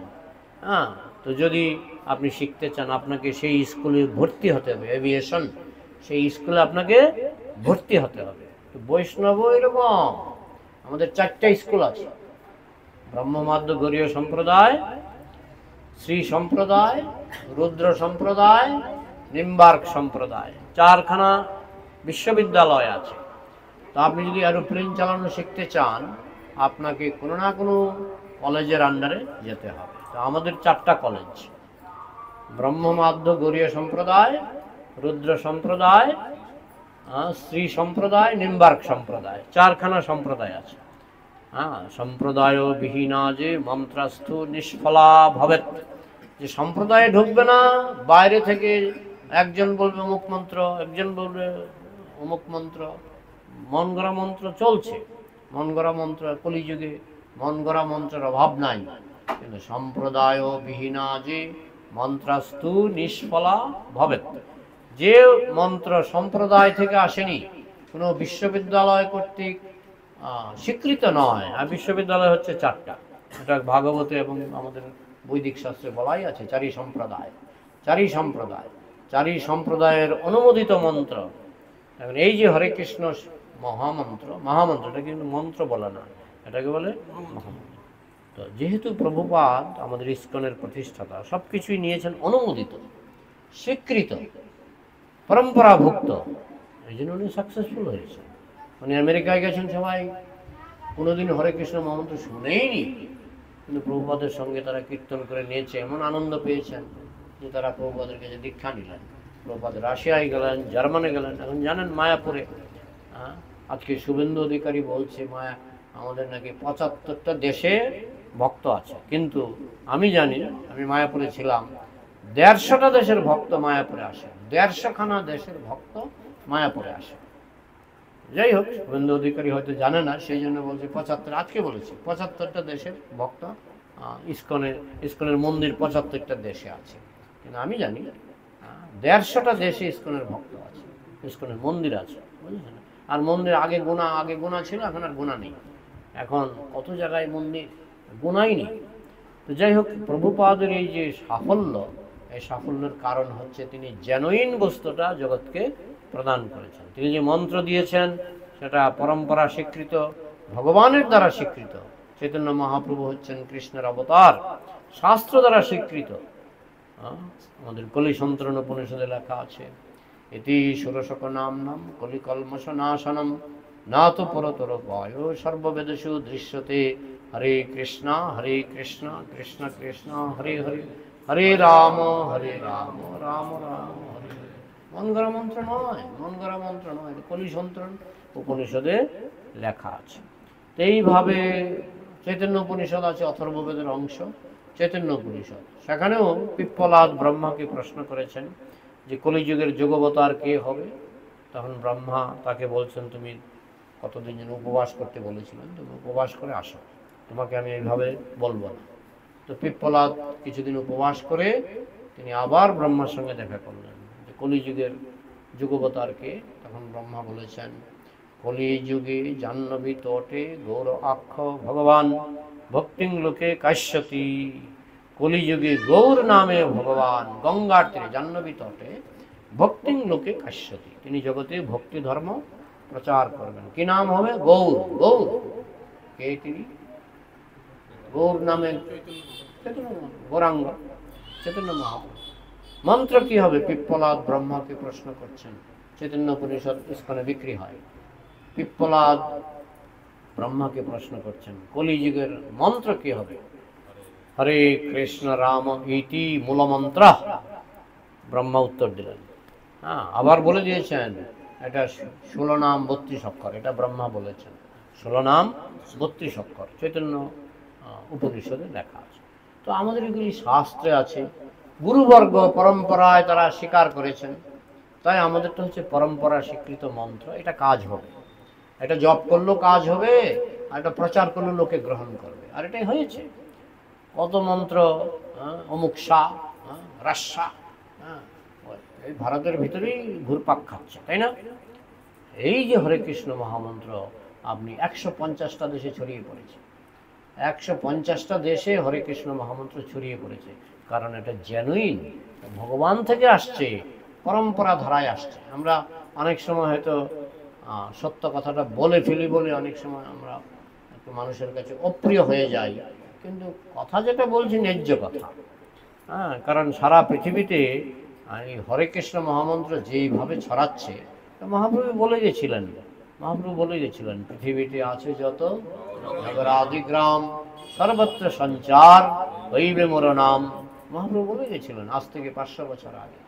হ্যাঁ, তো যদি আপনি শিখতে চান আপনাকে সেই স্কুলে ভর্তি হতে হবে, এভিয়েশন, সেই স্কুলে আপনাকে ভর্তি হতে হবে। তো বৈষ্ণব এরকম আমাদের 4টা স্কুল আছে: ব্রহ্মমাধ্য গৌড়ীয় সম্প্রদায়, শ্রী সম্প্রদায়, রুদ্র সম্প্রদায়, নিম্বার্ক সম্প্রদায়। 4খানা বিশ্ববিদ্যালয় আছে। তো আপনি যদি এরোপ্লেন চালানো শিখতে চান আপনাকে কোনো না কোনো কলেজের আন্ডারে যেতে হবে। তো আমাদের 4টা কলেজ: ব্রহ্মমাধ্য গৌড়ীয় সম্প্রদায়, রুদ্র সম্প্রদায়, শ্রী সম্প্রদায়, নিম্বার্ক সম্প্রদায়। 4খানা সম্প্রদায় আছে। হ্যাঁ, সম্প্রদায় বিহীনা যে মন্ত্রাস্থ নিষ্ফলা ভবেত। যে সম্প্রদায়ে ঢুকবে না, বাইরে থেকে একজন বলবে অমুক মন্ত্র, একজন বলবে অমুক মন্ত্র, মন গড়া মন্ত্র চলছে। মন গড়া মন্ত্র কলিযুগে, মন গড়া মন্ত্রের অভাব নাই, কিন্তু সম্প্রদায় বিহীনা যে মন্ত্রাস্তু নিষ্ফলা ভবেত। যে মন্ত্র সম্প্রদায় থেকে আসেনি, কোনো বিশ্ববিদ্যালয় কর্তৃক স্বীকৃত নয়। আর বিশ্ববিদ্যালয় হচ্ছে 4টা, এটা ভাগবতে এবং আমাদের বৈদিক শাস্ত্রে বলাই আছে। 4ই সম্প্রদায়, 4ই সম্প্রদায়, 4ই সম্প্রদায়ের অনুমোদিত মন্ত্র। এখন এই যে হরে কৃষ্ণ মহামন্ত্র, মহামন্ত্রটা কিন্তু মন্ত্র বলে না, এটাকে বলে মহামন্ত্র। তো যেহেতু প্রভুপাদ আমাদের ইস্কনের প্রতিষ্ঠাতা, সব কিছুই নিয়েছেন অনুমোদিত, স্বীকৃত, পরম্পরাভুক্ত, এই জন্য উনি সাকসেসফুল হয়েছেন। উনি আমেরিকায় গেছেন, সবাই কোনোদিন হরে কৃষ্ণ মহামন্ত্র শুনেইনি, কিন্তু প্রভুপাদের সঙ্গে তারা কীর্তন করে নিয়েছে, এমন আনন্দ পেয়েছেন যে তারা প্রভুপাদের কাছে দীক্ষা নিলেন। প্রভুপাদ রাশিয়ায় গেলেন, জার্মানে গেলেন। এখন জানেন মায়াপুরে আজকে শুভেন্দু অধিকারী বলছে আমাদের নাকি ৭৫টা দেশে ভক্ত আছে, কিন্তু আমি জানি, আমি মায়াপুরে ছিলাম, ১৫০টা দেশের ভক্ত মায়াপুরে আসে, ১৫০খানা দেশের ভক্ত মায়াপুরে আসে। যাই হোক, শুভেন্দু অধিকারী হয়তো জানে না, সেই জন্য বলছে ৭৫, আজকে বলেছি ৭৫টা দেশের ভক্ত ইস্কনের মন্দির ৭৫টা দেশে আছে, কিন্তু আমি জানি ১৫০টা দেশে ইস্কনের ভক্ত আছে, ইস্কনের মন্দির আছে, বুঝেছেন? আর মন্দির আগে গোনা ছিল, এখন আর গোনা নেই, এখন কত জায়গায় মন্দির গোনাই নেই। তো যাই হোক, প্রভুপাদের এই যে সাফল্য, এই সাফল্যের কারণ হচ্ছে তিনি জেনুইন বস্তুটা জগৎকে প্রদান করেছেন। তিনি যে মন্ত্র দিয়েছেন সেটা পরম্পরা স্বীকৃত, ভগবানের দ্বারা স্বীকৃত। চৈতন্য মহাপ্রভু হচ্ছেন কৃষ্ণের অবতার, শাস্ত্র দ্বারা স্বীকৃত। আমাদের কলিসন্ত্রণ উপনিষদে লেখা আছে, ইতি ষোড়শক নাম নাম কলিকলমশ নাশনম না তো পরতর পায় সর্ববেদেষু দৃশ্যতে হরে কৃষ্ণ কৃষ্ণ কৃষ্ণ হরে হরে, হরে রাম রাম রাম হরে হরে। মন গড়া মন্ত্র নয়, মন গড়া মন্ত্র নয়, কলিসন্ত্রণ উপনিষদে লেখা আছে। তো এইভাবে চৈতন্য উপনিষদ আছে, অথর্ববেদের অংশ চৈতন্য উপনিষদ। সেখানেও পিপ্পলাদ ব্রহ্মাকে প্রশ্ন করেছেন যে কলিযুগের যোগাবতার কে হবে। তখন ব্রহ্মা তাকে বলছেন, তুমি কতদিন যেন উপবাস করতে বলেছিলেন, তুমি উপবাস করে আসো, তোমাকে আমি এইভাবে বলবো না। তো পিপ্পলাদ কিছুদিন উপবাস করে তিনি আবার ব্রহ্মার সঙ্গে দেখা করলেন যে কলিযুগের যুগবতারকে। তখন ব্রহ্মা বলেছেন, কলিযুগে জাহ্নবী তটে গৌর আক্ষ ভগবান ভক্তিং লোকে কাশ্যতি। কলিযুগে গৌর নামে ভগবান গঙ্গার তীরে জাহ্নবী তটে ভক্তিং লোকে কাশ্যতি, তিনি জগতে ভক্তি ধর্ম প্রচার করবেন। কি নাম হবে? গৌর। গৌর কে? তিনি গৌর নামে গৌরাঙ্গ চৈতন্য মহাপ্রভু। মন্ত্র কি হবে? পিপ্পলাদ ব্রহ্মাকে প্রশ্ন করছেন। চৈতন্য উপনিষদ ইস্কনে বিক্রি হয়। পিপ্পলাদ ব্রহ্মাকে প্রশ্ন করছেন, কলিযুগের মন্ত্র কি হবে? হরে কৃষ্ণ রাম ইতি মূলমন্ত্র। ব্রহ্মা উত্তর দিলেন। আবার বলে দিয়েছেন, এটা 16 নাম 32 অক্ষর, এটা ব্রহ্মা বলেছেন। 16 নাম 32 অক্ষর চৈতন্য উপনিষদে লেখা আছে। তো আমাদের এগুলি শাস্ত্রে আছে, গুরুবর্গ পরম্পরায় তারা স্বীকার করেছেন, তাই আমাদেরটা হচ্ছে পরম্পরা স্বীকৃত মন্ত্র। এটা কাজ হবে, এটা জপ করলেও কাজ হবে, আর এটা প্রচার করলেও লোকে গ্রহণ করবে। আর এটাই হয়েছে। কত মন্ত্র অমুক শাহ রাস্যা এই ভারতের ভিতরেই ঘুরপাক খাচ্ছে, তাই না? এই যে হরে কৃষ্ণ মহামন্ত্র আপনি 150টা দেশে ছড়িয়ে পড়েছে, 150টা দেশে হরে কৃষ্ণ মহামন্ত্র ছড়িয়ে পড়েছে, কারণ এটা জেনুইন, ভগবান থেকে আসছে, পরম্পরা ধারায় আসছে। আমরা অনেক সময় হয়তো সত্য কথাটা বলে ফেলি বলে অনেক সময় আমরা একটু মানুষের কাছে অপ্রিয় হয়ে যাই, কিন্তু কথা যেটা বলছি ন্যায্য কথা। কারণ সারা পৃথিবীতে এই হরে কৃষ্ণ মহামন্ত্র যেইভাবে ছড়াচ্ছে, মহাপ্রভু বলে গেছিলেন পৃথিবীতে আছে যত নগরাদি গ্রাম সর্বত্র সঞ্চার হইবে মোর নাম। মহাপ্রভু বলে গেছিলেন আজ থেকে 500 বছর আগে।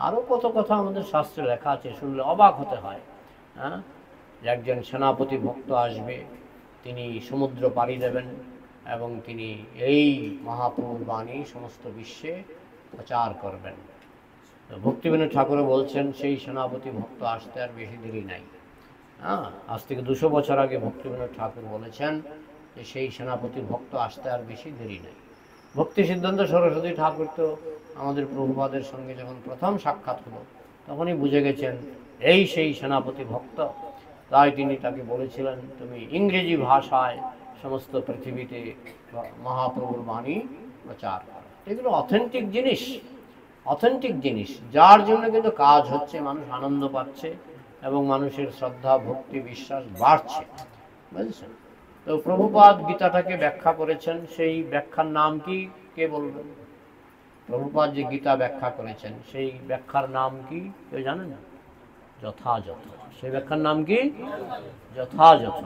আরও কত কথা আমাদের শাস্ত্রে লেখা আছে, শুনলে অবাক হতে হয়। যে একজন সেনাপতি ভক্ত আসবে, তিনি সমুদ্র পাড়ি দেবেন এবং তিনি এই মহাপ্রভুর বাণী সমস্ত বিশ্বে প্রচার করবেন। ভক্তিবিনোদ ঠাকুরও বলছেন, সেই সেনাপতি ভক্ত আসতে আর বেশি দেরি নাই। আজ থেকে 200 বছর আগে ভক্তিবিনোদ ঠাকুর বলেছেন যে সেই সেনাপতি ভক্ত আসতে আর বেশি দেরি নাই। ভক্তি সিদ্ধান্ত সরস্বতী ঠাকুর তো আমাদের প্রভুপাদের সঙ্গে যখন প্রথম সাক্ষাৎ হলো, তখনই বুঝে গেছেন এই সেই সেনাপতি ভক্ত। তাই তিনি তাকে বলেছিলেন, তুমি ইংরেজি ভাষায় সমস্ত পৃথিবীতে মহাপ্রভুর বাণী প্রচার করো। এগুলো অথেন্টিক জিনিস, যার জন্য কিন্তু কাজ হচ্ছে, মানুষ আনন্দ পাচ্ছে এবং মানুষের শ্রদ্ধা ভক্তি বিশ্বাস বাড়ছে, বুঝেছেন? তো প্রভুপাদ গীতাটাকে ব্যাখ্যা করেছেন, সেই ব্যাখ্যার নাম কি কে বলবেন? প্রভুপাদ যে গীতা ব্যাখ্যা করেছেন সেই ব্যাখ্যার নাম কি কেউ জানেন? যথাযথ। সেই ব্যাখ্যার নাম কি? যথাযথ,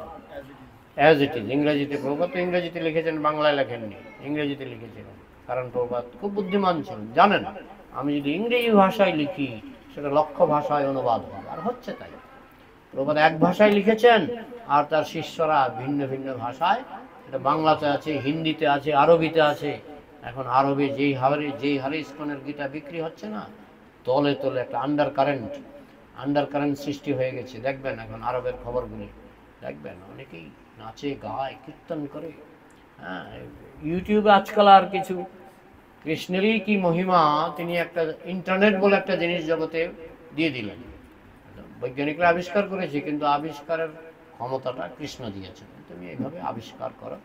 অ্যাজ ইট ইজ। ইংরেজিতে প্রভুপাদ তো ইংরেজিতে লিখেছেন, বাংলায় লেখেননি, ইংরেজিতে লিখেছিলেন। কারণ প্রভুপাদ খুব বুদ্ধিমান ছিলেন, জানেন আমি যদি ইংরেজি ভাষায় লিখি সেটা লক্ষ ভাষায় অনুবাদ হবে, আর হচ্ছে তাই। প্রভুপাদ এক ভাষায় লিখেছেন আর তার শিষ্যরা ভিন্ন ভিন্ন ভাষায়, এটা বাংলাতে আছে, হিন্দিতে আছে, আরবিতে আছে। এখন আরবে যেই হারে ইসকনের গীতা বিক্রি হচ্ছে না, তলে তলে একটা আন্ডার কারেন্ট সৃষ্টি হয়ে গেছে। দেখবেন এখন আরবের খবরগুলি দেখবেন, অনেকেই নাচে গায় কীর্তন করে। হ্যাঁ, ইউটিউবে আজকাল আর কিছু কৃষ্ণেরই কি মহিমা, তিনি একটা ইন্টারনেট বলে একটা জিনিস জগতে দিয়ে দিলেন। বৈজ্ঞানিকরা আবিষ্কার করেছে, কিন্তু আবিষ্কারের ক্ষমতাটা কৃষ্ণ দিয়েছেন, তুমি এইভাবে আবিষ্কার করো।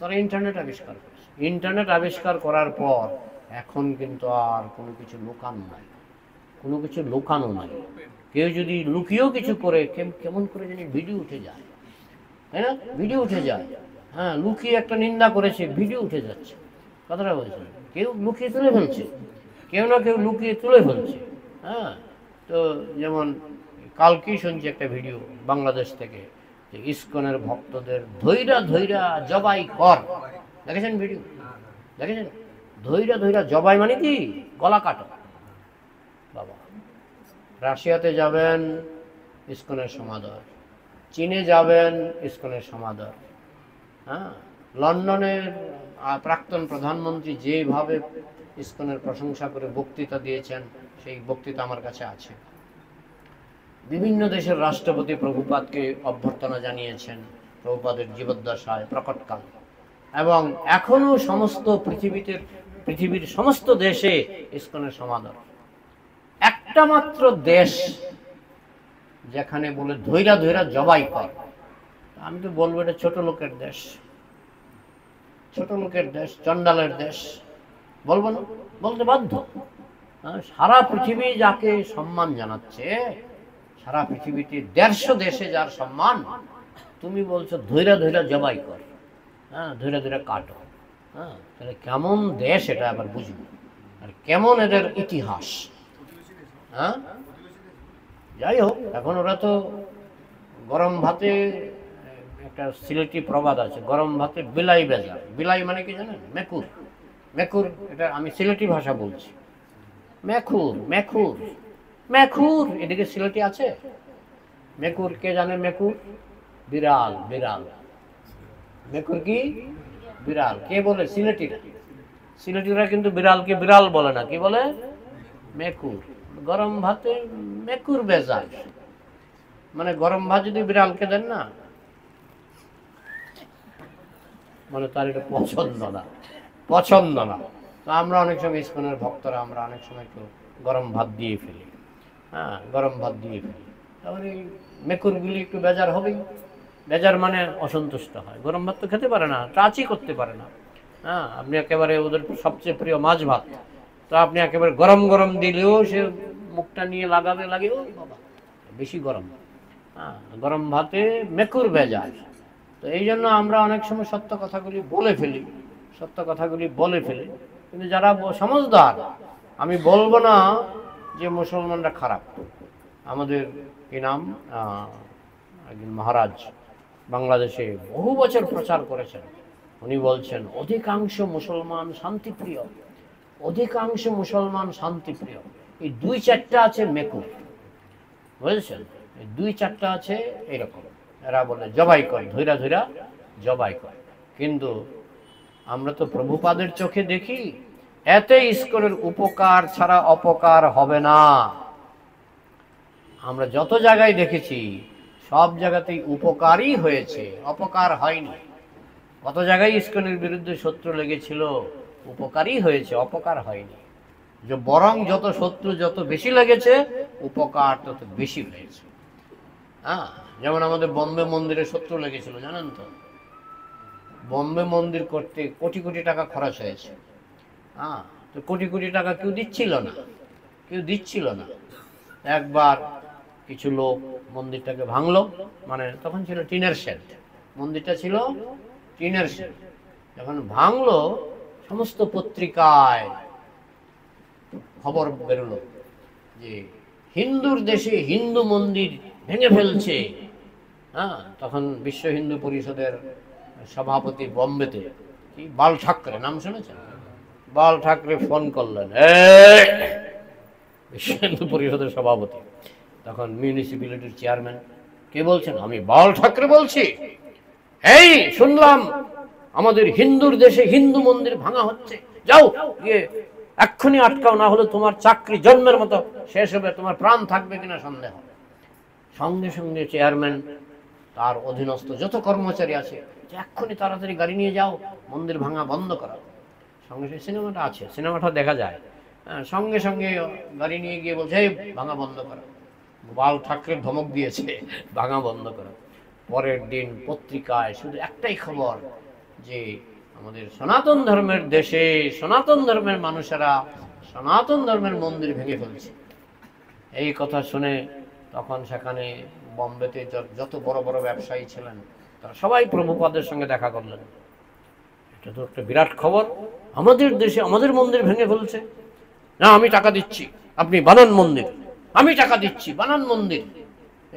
তারা ইন্টারনেট আবিষ্কার করেছে। ইন্টারনেট আবিষ্কার করার পর এখন কিন্তু আর কোনো কিছু লুকানো নাই, কেউ যদি লুকিয়েও কিছু করে, কেমন করে জানি ভিডিও উঠে যায়, তাই না? ভিডিও উঠে যায়। হ্যাঁ, লুকিয়ে একটা নিন্দা করেছে, ভিডিও উঠে যাচ্ছে। কথাটা বলছেন, কেউ লুকিয়ে তুলে ফেলছে, কেউ না কেউ লুকিয়ে তুলে ফেলছে। হ্যাঁ, তো যেমন কালকেই শুনছি একটা ভিডিও বাংলাদেশ থেকে, যে ইসকনের ভক্তদের ধৈরা জবাই কর। দেখেছেন ভিডিও? দেখেছেন? ধৈরা জবাই মানে কি? গলা কাটো। বাবা, রাশিয়াতে যাবেন ইসকনের সমাদর, চীনে যাবেন ইসকনের সমাদর। হ্যাঁ, লন্ডনের প্রাক্তন প্রধানমন্ত্রী যেভাবে ইসকনের প্রশংসা করে বক্তৃতা দিয়েছেন, সেই বক্তৃতা আমার কাছে আছে। বিভিন্ন দেশের রাষ্ট্রপতি প্রভুপাদকে অভ্যর্থনা জানিয়েছেন প্রভুপাদের জীবদ্দশায়, প্রকটকাল। এবং এখনো সমস্ত পৃথিবীর সমস্ত দেশে ইসকনের সমাদর। একটা মাত্র দেশ যেখানে বলে ধৈরা জবাই কর, আমি তো বলবো এটা ছোট লোকের দেশ, চন্ডালের দেশ। বলবো না? বলতে বাধ্য। সারা পৃথিবী যাকে সম্মান জানাচ্ছে, সারা পৃথিবীতে 150 দেশে যার সম্মান, তুমি বলছো ধৈরা জবাই কর, হ্যাঁ, ধৈরা কাটো। হ্যাঁ, তাহলে কেমন দেশ এটা আবার বুঝবো, আর কেমন এদের ইতিহাস। হ্যাঁ, যাই হোক, এখন ওরা তো গরম ভাতে, একটা সিলেটি প্রবাদ আছে, গরম ভাতে বিলাই বেজার। বিলাই মানে কি জানেন? মেকুর। এটা আমি সিলেটি ভাষা বলছি। মেকুর এদিকে সিলেটি আছে। মেকুর কে জানে? মেকুর বিড়াল। মেকুর কি? বিড়াল। কে বলে? সিলেটিরা কিন্তু বিড়ালকে বিড়াল বলে না, কি বলে? মেকুর। গরম ভাতে মেকুর বেজার, মানে গরম ভাত যদি বিড়ালকে দেন না, মানে তার এটা পছন্দ না। তো আমরা অনেক সময় ইসকনের ভক্তরা আমরা অনেক সময় একটু গরম ভাত দিয়ে ফেলি। হ্যাঁ, গরম ভাত দিয়ে ফেলি। তারপরে এই মেকুরগুলি একটু বেজার হবেই। বেজার মানে অসন্তুষ্ট হয়, গরম ভাত তো খেতে পারে না, টাচই করতে পারে না। হ্যাঁ, আপনি একেবারে ওদের সবচেয়ে প্রিয় মাছ ভাত, তো আপনি একেবারে গরম দিলেও সে মুখটা নিয়ে লাগে, ও বাবা বেশি গরম। হ্যাঁ, গরম ভাতে মেকুর বেজার। তো এই জন্য আমরা অনেক সময় সত্য কথাগুলি বলে ফেলি। কিন্তু যারা সমঝদার, আমি বলবো না যে মুসলমানরা খারাপ। আমাদের কি নাম, একজন মহারাজ বাংলাদেশে বহু বছর প্রচার করেছেন। উনি বলছেন অধিকাংশ মুসলমান শান্তিপ্রিয়। এই 2-4টা আছে মেকুর, বুঝেছেন? এই 2-4টা আছে এরকম, এরা বলে জবাই কর, ধৈরা জবাই কর। কিন্তু আমরা তো প্রভুপাদের চোখে দেখি, এতে ইসকনের উপকার ছাড়া অপকার হবে না। আমরা যত জায়গায় দেখেছি সব জায়গাতেই উপকারই হয়েছে, অপকার হয়নি। কত জায়গায় ইসকনের বিরুদ্ধে শত্রু লেগেছিল, উপকারই হয়েছে, অপকার হয়নি। যে বরং যত শত্রু যত বেশি লেগেছে, উপকার তত বেশি হয়েছে। হ্যাঁ, যেমন আমাদের বম্বে মন্দিরে শত্রু লেগেছিল, জানেন তো? বম্বে মন্দির করতে কোটি টাকা খরচ হয়েছে। হ্যাঁ, তো কোটি টাকা কেউ দিচ্ছিল না। একবার কিছু লোক মন্দিরটাকে ভাঙলো, মানে তখন ছিল টিনের শেড, মন্দিরটা ছিল টিনের শেড। যখন ভাঙলো, সমস্ত পত্রিকায় খবর বেরোলো যে হিন্দুর দেশে হিন্দু মন্দির ভেঙে ফেলছে। হ্যাঁ, তখন বিশ্ব হিন্দু পরিষদের সভাপতি বম্বেতে, কি বাল ঠাকরে নাম শুনেছেন? বাল ঠাকরে ফোন করলেন, বিশ্ব হিন্দু পরিষদের সভাপতি, তখন মিউনিসিপ্যালিটির চেয়ারম্যান, কে বলছেন? আমি বাল ঠাকরে বলছি। এই শুনলাম আমাদের হিন্দুর দেশে হিন্দু মন্দির ভাঙা হচ্ছে, যাও গিয়ে এক্ষুনি আটকাও, না হলে তোমার চাকরি জন্মের মতো শেষ হবে, তোমার প্রাণ থাকবে কিনা সন্দেহ। সঙ্গে সঙ্গে চেয়ারম্যান তার অধীনস্থ যত কর্মচারী আছে, যে এক্ষুনি তাড়াতাড়ি গাড়ি নিয়ে যাও, মন্দির ভাঙা বন্ধ করা। সঙ্গে সঙ্গে সিনেমাটা আছে, সিনেমাটা দেখা যায়। সঙ্গে সঙ্গে গাড়ি নিয়ে গিয়ে বলছে এই ভাঙা বন্ধ করা। বাল ঠাকরে ধমক দিয়েছে ভাঙা বন্ধ করা। পরের দিন পত্রিকায় শুধু একটাই খবর যে আমাদের সনাতন ধর্মের দেশে সনাতন ধর্মের মানুষেরা সনাতন ধর্মের মন্দির ভেঙে ফেলছে। এই কথা শুনে তখন সেখানে বম্বেতে যত বড় বড় ব্যবসায়ী ছিলেন, তারা সবাই প্রভুপাদের সঙ্গে দেখা করলেন। এটা তো একটা বিরাট খবর, আমাদের দেশে আমাদের মন্দির ভেঙে ফেলছে। না, আমি টাকা দিচ্ছি, আপনি বানান মন্দির, আমি টাকা দিচ্ছি, বানান মন্দির।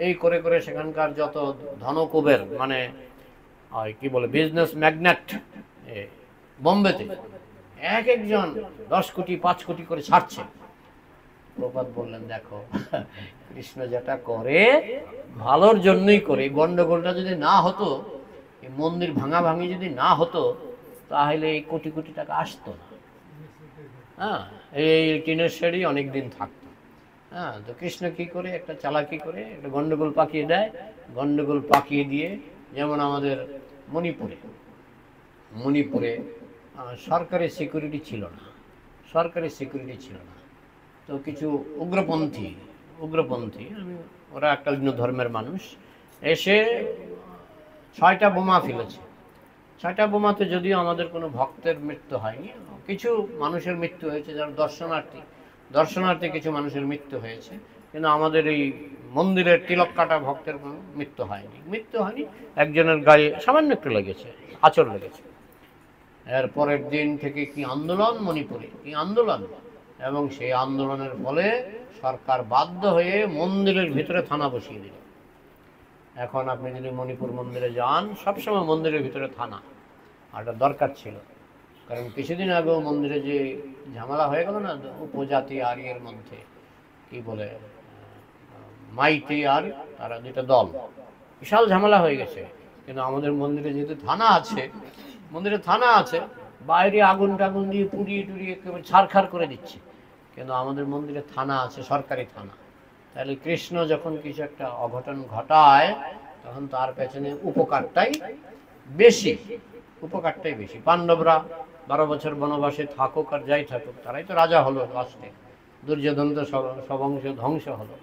এই করে করে সেখানকার যত ধনকুবের, মানে কি বলে, বিজনেস ম্যাগনেট বম্বেতে, এক একজন 10 কোটি 5 কোটি করে ছাড়ছে। প্রভুপাদ বললেন, দেখো কৃষ্ণ যেটা করে ভালোর জন্যই করে। গন্ডগোলটা যদি না হতো, এই মন্দির ভাঙাভাঙি যদি না হতো, তাহলে এই কোটি কোটি টাকা আসতো না। হ্যাঁ, এই টিনের শেডই অনেকদিন থাকতো। হ্যাঁ, তো কৃষ্ণ কি করে, একটা চালাকি করে একটা গন্ডগোল পাকিয়ে দেয়। গন্ডগোল পাকিয়ে দিয়ে, যেমন আমাদের মণিপুরে সরকারি সিকিউরিটি ছিল না, তো কিছু উগ্রপন্থী, ওরা একটা অন্য ধর্মের মানুষ, এসে 6টা বোমা ফেলেছে। 6টা বোমাতে যদিও আমাদের কোনো ভক্তের মৃত্যু হয়নি, কিছু মানুষের মৃত্যু হয়েছে, যারা দর্শনার্থী কিছু মানুষের মৃত্যু হয়েছে, কিন্তু আমাদের এই মন্দিরের তিলক কাটা ভক্তের কোনো মৃত্যু হয়নি। একজনের গায়ে সামান্য একটু লেগেছে, আঁচড় লেগেছে। এর পরের দিন থেকে কি আন্দোলন মণিপুরে, কি আন্দোলন, এবং সেই আন্দোলনের ফলে সরকার বাধ্য হয়ে মন্দিরের ভিতরে থানা বসিয়ে দিল। এখন আপনি যদি মণিপুর মন্দিরে যান, সবসময় মন্দিরের ভিতরে থানা, আর এটা দরকার ছিল। কারণ কিছুদিন আগেও মন্দিরে যে ঝামেলা হয়ে গেল না, উপজাতি আর এর মধ্যে, কি বলে, মাইতি আর তারা দুটো দল, বিশাল ঝামেলা হয়ে গেছে। কিন্তু আমাদের মন্দিরে যেহেতু থানা আছে, বাইরে আগুন টাগুন দিয়ে পুড়িয়ে টুড়িয়ে একেবারে ছারখার করে দিচ্ছে, কিন্তু আমাদের মন্দিরে থানা আছে, সরকারি থানা। তাহলে কৃষ্ণ যখন কিছু একটা অঘটন ঘটায়, তখন তার পেছনে উপকারটাই বেশি। পাণ্ডবরা 12 বছর বনবাসে থাকুক আর যাই থাকুক, তারাই তো রাজা হলো লাস্টে। দুর্যোধন তো সবংশ ধ্বংস হলো।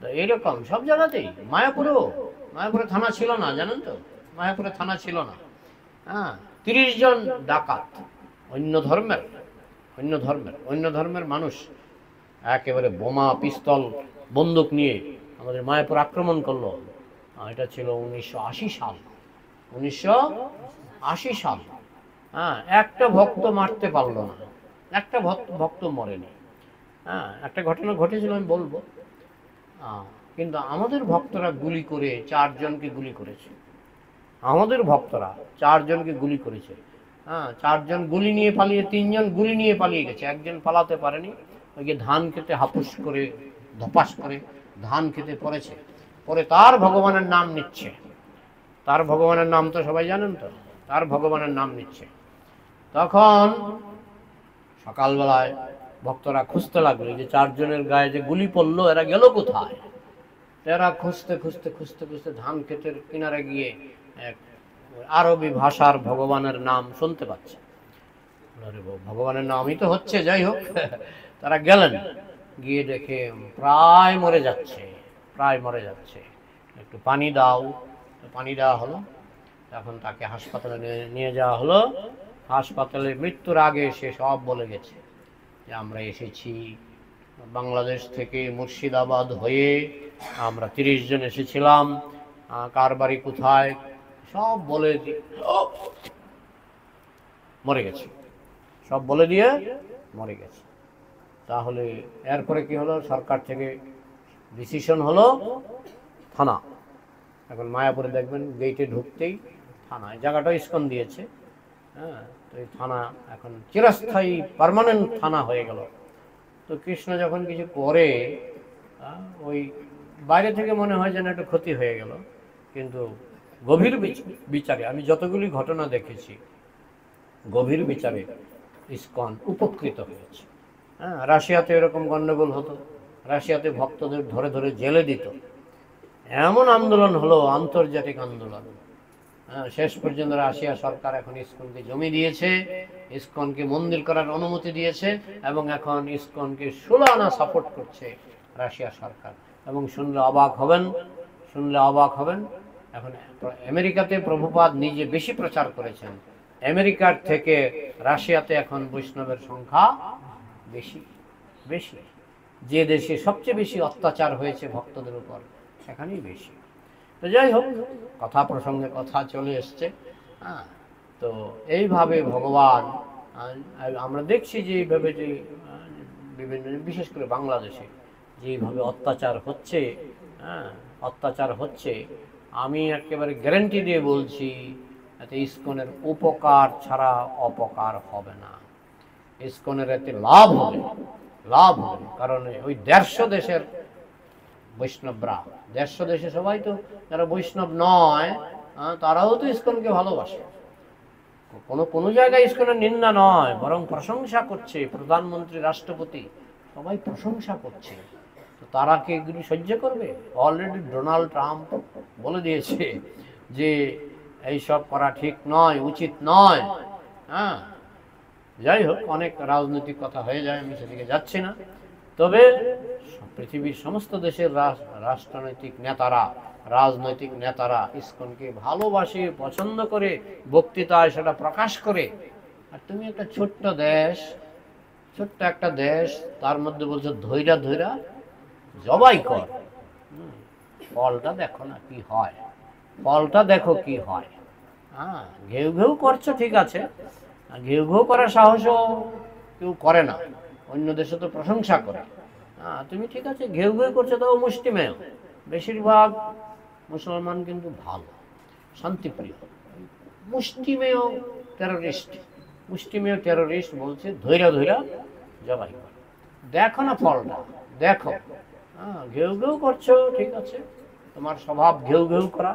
তো এইরকম সব জায়গাতেই, মায়াপুরে থানা ছিল না, জানেন তো, মায়াপুরে থানা ছিল না। হ্যাঁ, 30 জন ডাকাত অন্য ধর্মের মানুষ একেবারে বোমা, পিস্তল, বন্দুক নিয়ে আমাদের মায়াপুর আক্রমণ করলো। এটা ছিল 1980 সাল। হ্যাঁ, একটা ভক্ত মারতে পারলো না, একটা ভক্ত মরেনি। হ্যাঁ, একটা ঘটনা ঘটেছিল, আমি বলবো। কিন্তু আমাদের ভক্তরা গুলি করে 4 জনকে গুলি করেছে। হ্যাঁ, 4 জন গুলি নিয়ে পালিয়ে, 3 জন গুলি নিয়ে পালিয়ে গেছে, একজন পালাতে পারেনি। ওই যে ধান খেতে ধপাস করে ধান খেতে পড়েছে, পরে তার ভগবানের নাম নিচ্ছে। তার ভগবানের নাম তো সবাই জানেন তো, তার ভগবানের নাম নিচ্ছে। তখন সকালবেলায় ভক্তরা খুঁজতে লাগলো যে 4 জনের গায়ে যে গুলি পড়লো, এরা গেল কোথায়। এরা খুঁজতে ধান ক্ষেতের কিনারে গিয়ে এক আরবি ভাষার ভগবানের নাম শুনতে পাচ্ছে। ভগবানের নামই তো হচ্ছে, যাই হোক, তারা গেলেন, গিয়ে দেখে প্রায় মরে যাচ্ছে। একটু পানি দাও, পানি দেওয়া হলো। তখন তাকে হাসপাতালে নিয়ে যাওয়া হলো। হাসপাতালে মৃত্যুর আগে সে সব বলে গেছে যে আমরা এসেছি বাংলাদেশ থেকে, মুর্শিদাবাদ হয়ে আমরা 30 জন এসেছিলাম, কার বাড়ি কোথায় সব বলে দিয়ে মরে গেছে, সব বলে দিয়ে মরে গেছে। তাহলে এরপরে কি হলো, সরকার থেকে ডিসিশন হলো থানা। এখন মায়াপুরে দেখবেন গেটে ঢুকতেই থানা, এই জায়গাটা ইসকন দিয়েছে। হ্যাঁ, তো এই থানা এখন চিরস্থায়ী পার্মানেন্ট থানা হয়ে গেল। তো কৃষ্ণ যখন কিছু করে, ওই বাইরে থেকে মনে হয় যেন একটা ক্ষতি হয়ে গেল, কিন্তু গভীর বিচারে আমি যতগুলি ঘটনা দেখেছি, গভীর বিচারে ইসকন উপকৃত হয়েছে। হ্যাঁ, রাশিয়াতে এরকম গন্ডগোল হতো, রাশিয়াতে ভক্তদের ধরে ধরে জেলে দিত, এমন আন্দোলন হলো, আন্তর্জাতিক আন্দোলন। হ্যাঁ, শেষ পর্যন্ত রাশিয়া সরকার এখন ইসকনকে জমি দিয়েছে, ইসকনকে মন্দির করার অনুমতি দিয়েছে, এবং এখন ইসকনকে 16 আনা সাপোর্ট করছে রাশিয়া সরকার। এবং শুনলে অবাক হবেন, শুনলে অবাক হবেন, এখন আমেরিকাতে প্রভুপাদ নিজে বেশি প্রচার করেছেন, আমেরিকার থেকে রাশিয়াতে এখন বৈষ্ণবের সংখ্যা বেশি বেশি। যে দেশে সবচেয়ে বেশি অত্যাচার হয়েছে ভক্তদের উপর, সেখানেই বেশি। তো যাই হোক, কথা প্রসঙ্গে কথা চলে এসছে। হ্যাঁ, তো এইভাবে ভগবান, আমরা দেখছি যে এইভাবে যে বিভিন্ন, বিশেষ করে বাংলাদেশে যেইভাবে অত্যাচার হচ্ছে, হ্যাঁ, অত্যাচার হচ্ছে, আমি একেবারে গ্যারান্টি দিয়ে বলছি, এতে ইসকনের উপকার ছাড়া অপকার হবে না। ইসকনের এতে লাভ হবে, লাভ হবে। কারণ ওই 150 দেশের বৈষ্ণবরা, 150 দেশে সবাই তো যারা বৈষ্ণব নয়, তারাও তো ইসকনকে ভালোবাসে। কোনো জায়গায় ইসকনের নিন্দা নয়, বরং প্রশংসা করছে। প্রধানমন্ত্রী, রাষ্ট্রপতি সবাই প্রশংসা করছে। তো তারা কি এগুলি সহ্য করবে? অলরেডি ডোনাল্ড ট্রাম্প বলে দিয়েছে যে এইসব করা ঠিক নয়, উচিত নয়। হ্যাঁ, যাই হোক, অনেক রাজনৈতিক কথা হয়ে যায়, আমি সেদিকে যাচ্ছি না। তবে পৃথিবীর সমস্ত দেশের রাজনৈতিক নেতারা ইসকনকে ভালোবাসে, পছন্দ করে, বক্তৃতায় সেটা প্রকাশ করে। আর তুমি একটা ছোট্ট একটা দেশ, তার মধ্যে বলছো ধৈরা ধৈরা জবাই কর, ফলটা দেখো না কি হয়, ফলটা দেখো কি হয়। হ্যাঁ, ঘেউ ঘেউ করছো, ঠিক আছে, ঘেউ ঘেউ করার সাহসও কেউ করে না, অন্য দেশে তো প্রশংসা করে। হ্যাঁ, তুমি ঠিক আছে ঘেউ ঘেউ করছো, তাও মুষ্টিমেয়। বেশিরভাগ মুসলমান কিন্তু ভালো, শান্তিপ্রিয়। মুষ্টিমেয় টেরোরিস্ট বলছে ধৈরা ধৈরা জবাই কর, দেখো না ফলটা দেখো। হ্যাঁ, ঘেউ ঘেউ করছো, ঠিক আছে, তোমার স্বভাব ঘেউ ঘেউ করা,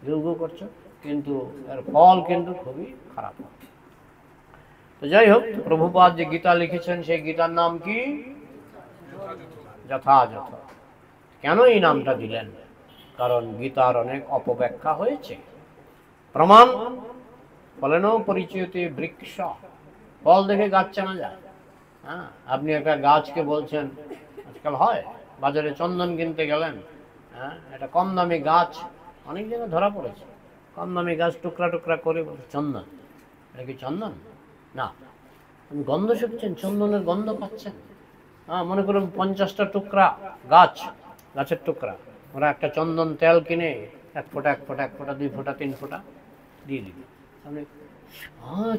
ঘেউ ঘেউ করছো, কিন্তু এর ফল কিন্তু খুবই খারাপ। তো যাই হোক, প্রভুপাদ যে গীতা লিখেছেন, সেই গীতার নাম কি? যথাযথ। কেন এই নামটা দিলেন? কারণ গীতার অনেক অপব্যাখ্যা হয়েছে। প্রমাণ, ফলেনও পরিচয়তে বৃক্ষ, ফল দেখে গাছ চেনা যায়। হ্যাঁ, আপনি একটা গাছকে বলছেন, আজকাল হয় বাজারে চন্দন কিনতে গেলেন, হ্যাঁ, এটা কম দামি গাছ, অনেক জায়গায় ধরা পড়েছে, কম দামি গাছ টুকরা টুকরা করে চন্দন। এটা কি চন্দন? না। আপনি গন্ধ শুকছেন, চন্দনের গন্ধ পাচ্ছেন। হ্যাঁ, মনে করুন 50টা টুকরা গাছের টুকরা, ওরা একটা চন্দন তেল কিনে 1 ফোঁটা 2 ফোঁটা 3 ফোঁটা দিয়ে দিবে। আপনি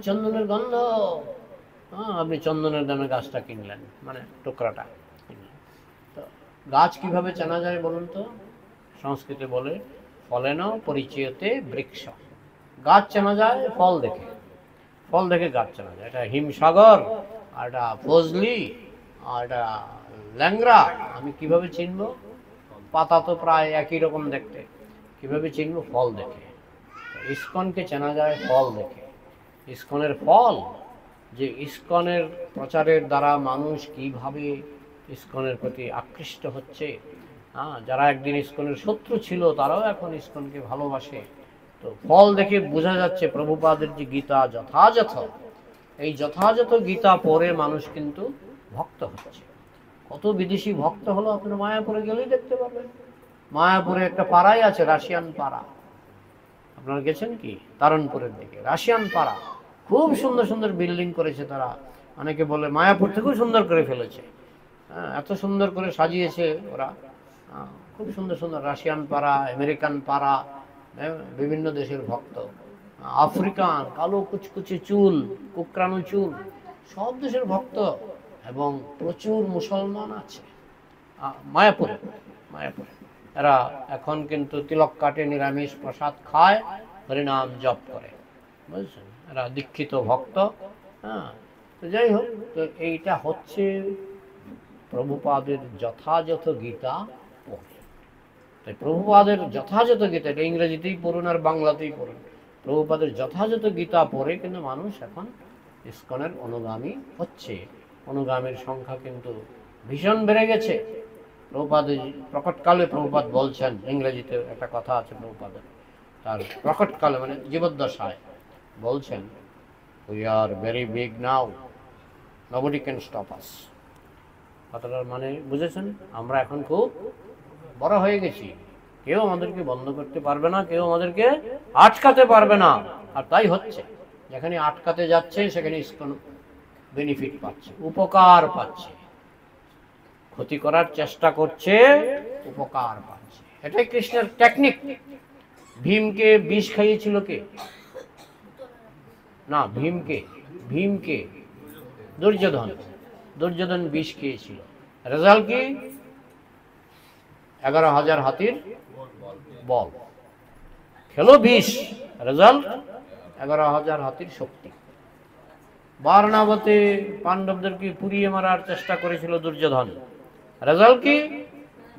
চন্দনের গন্ধ, আপনি চন্দনের দামে গাছটা কিনলেন, মানে টুকরাটা কিনলেন। তো গাছ কিভাবে চেনা যায় বলুন তো? সংস্কৃতে বলে ফলেন পরিচয়তে বৃক্ষ। গাছ চেনা যায় ফল দেখে, ফল দেখে গাছ চেনা যায়। এটা হিমসাগর, আর এটা ফজলি, আর এটা ল্যাংড়া, আমি কিভাবে চিনব? পাতা তো প্রায় একই রকম দেখতে, কিভাবে চিনব? ফল দেখে। ইসকনকে চেনা যায় ফল দেখে। ইসকনের ফল, যে ইসকনের প্রচারের দ্বারা মানুষ কিভাবে ইসকনের প্রতি আকৃষ্ট হচ্ছে। যারা একদিন ইসকনের শত্রু ছিল, তারাও এখন ইসকনকে ভালোবাসে। তো ফল দেখে বোঝা যাচ্ছে প্রভুপাদের যে গীতা যথাযথ, এই যথাযথ গীতা পড়ে মানুষ কিন্তু ভক্ত হচ্ছে। কত বিদেশি ভক্ত হলো, আপনারা মায়াপুরে গেলেই দেখতে পাবেন। মায়াপুরে একটা পাড়াই আছে, রাশিয়ান পাড়া। আপনারা গেছেন কি? তারণপুরের দিকে রাশিয়ান পাড়া, খুব সুন্দর সুন্দর বিল্ডিং করেছে তারা। অনেকে বলে মায়াপুর থেকেও সুন্দর করে ফেলেছে। হ্যাঁ, এত সুন্দর করে সাজিয়েছে ওরা, খুব সুন্দর সুন্দর রাশিয়ান পাড়া, আমেরিকান পাড়া, বিভিন্ন দেশের ভক্ত, আফ্রিকান, কালো কুচকুচে চুল, কুকরানো চুল, সব দেশের ভক্ত, এবং প্রচুর মুসলমান আছে মায়াপুরে। মায়াপুরে এরা এখন কিন্তু তিলক কাটে, নিরামিষ প্রসাদ খায়, হরিনাম জপ করে, বুঝছেন? এরা দীক্ষিত ভক্ত। হ্যাঁ, তো যাই হোক, তো এইটা হচ্ছে প্রভুপাদের যথাযথ গীতা পড়ে। তাই প্রভুপাদের যথাযথ গীতা, এটা ইংরেজিতেই পড়ুন আর বাংলাতেই পড়ুন, প্রভুপাদের যথাযথ গীতা পড়ে কিন্তু মানুষ এখন ইসকনের অনুগামী হচ্ছে। অনুগামীর সংখ্যা কিন্তু ভীষণ বেড়ে গেছে। প্রভুপাদের প্রকটকালে প্রভুপাদ বলছেন, ইংরেজিতে একটা কথা আছে প্রভুপাদের, তার প্রকটকালে মানে জীবদ্দশায় বলছেন, we are very big now, nobody can stop আস। কথাটার মানে বুঝেছেন? আমরা এখন খুব বড় হয়ে গেছি, কেউ আমাদেরকে বন্ধ করতে পারবে না, কেউ আমাদেরকে আটকাতে পারবে না। আর তাই হচ্ছে, যেখানে আটকাতে যাচ্ছে সেখানে ইসকন বেনিফিট পাচ্ছে, উপকার পাচ্ছে। ক্ষতি করার চেষ্টা করছে, উপকার পাচ্ছে। এটাই কৃষ্ণের টেকনিক। ভীমকে বিষ খাইয়েছিল কে? না, ভীমকে দুর্যোধন। দুর্যোধন বিষ খেয়েছিল, রেজাল্ট কি? 11,000 হাতির বল। খেলো বিষ, রেজাল্ট 11,000 হাতির শক্তি। বারনাবতে পাণ্ডবদেরকে পুড়িয়ে মারার চেষ্টা করেছিল দুর্যোধন, রেজাল্ট কি?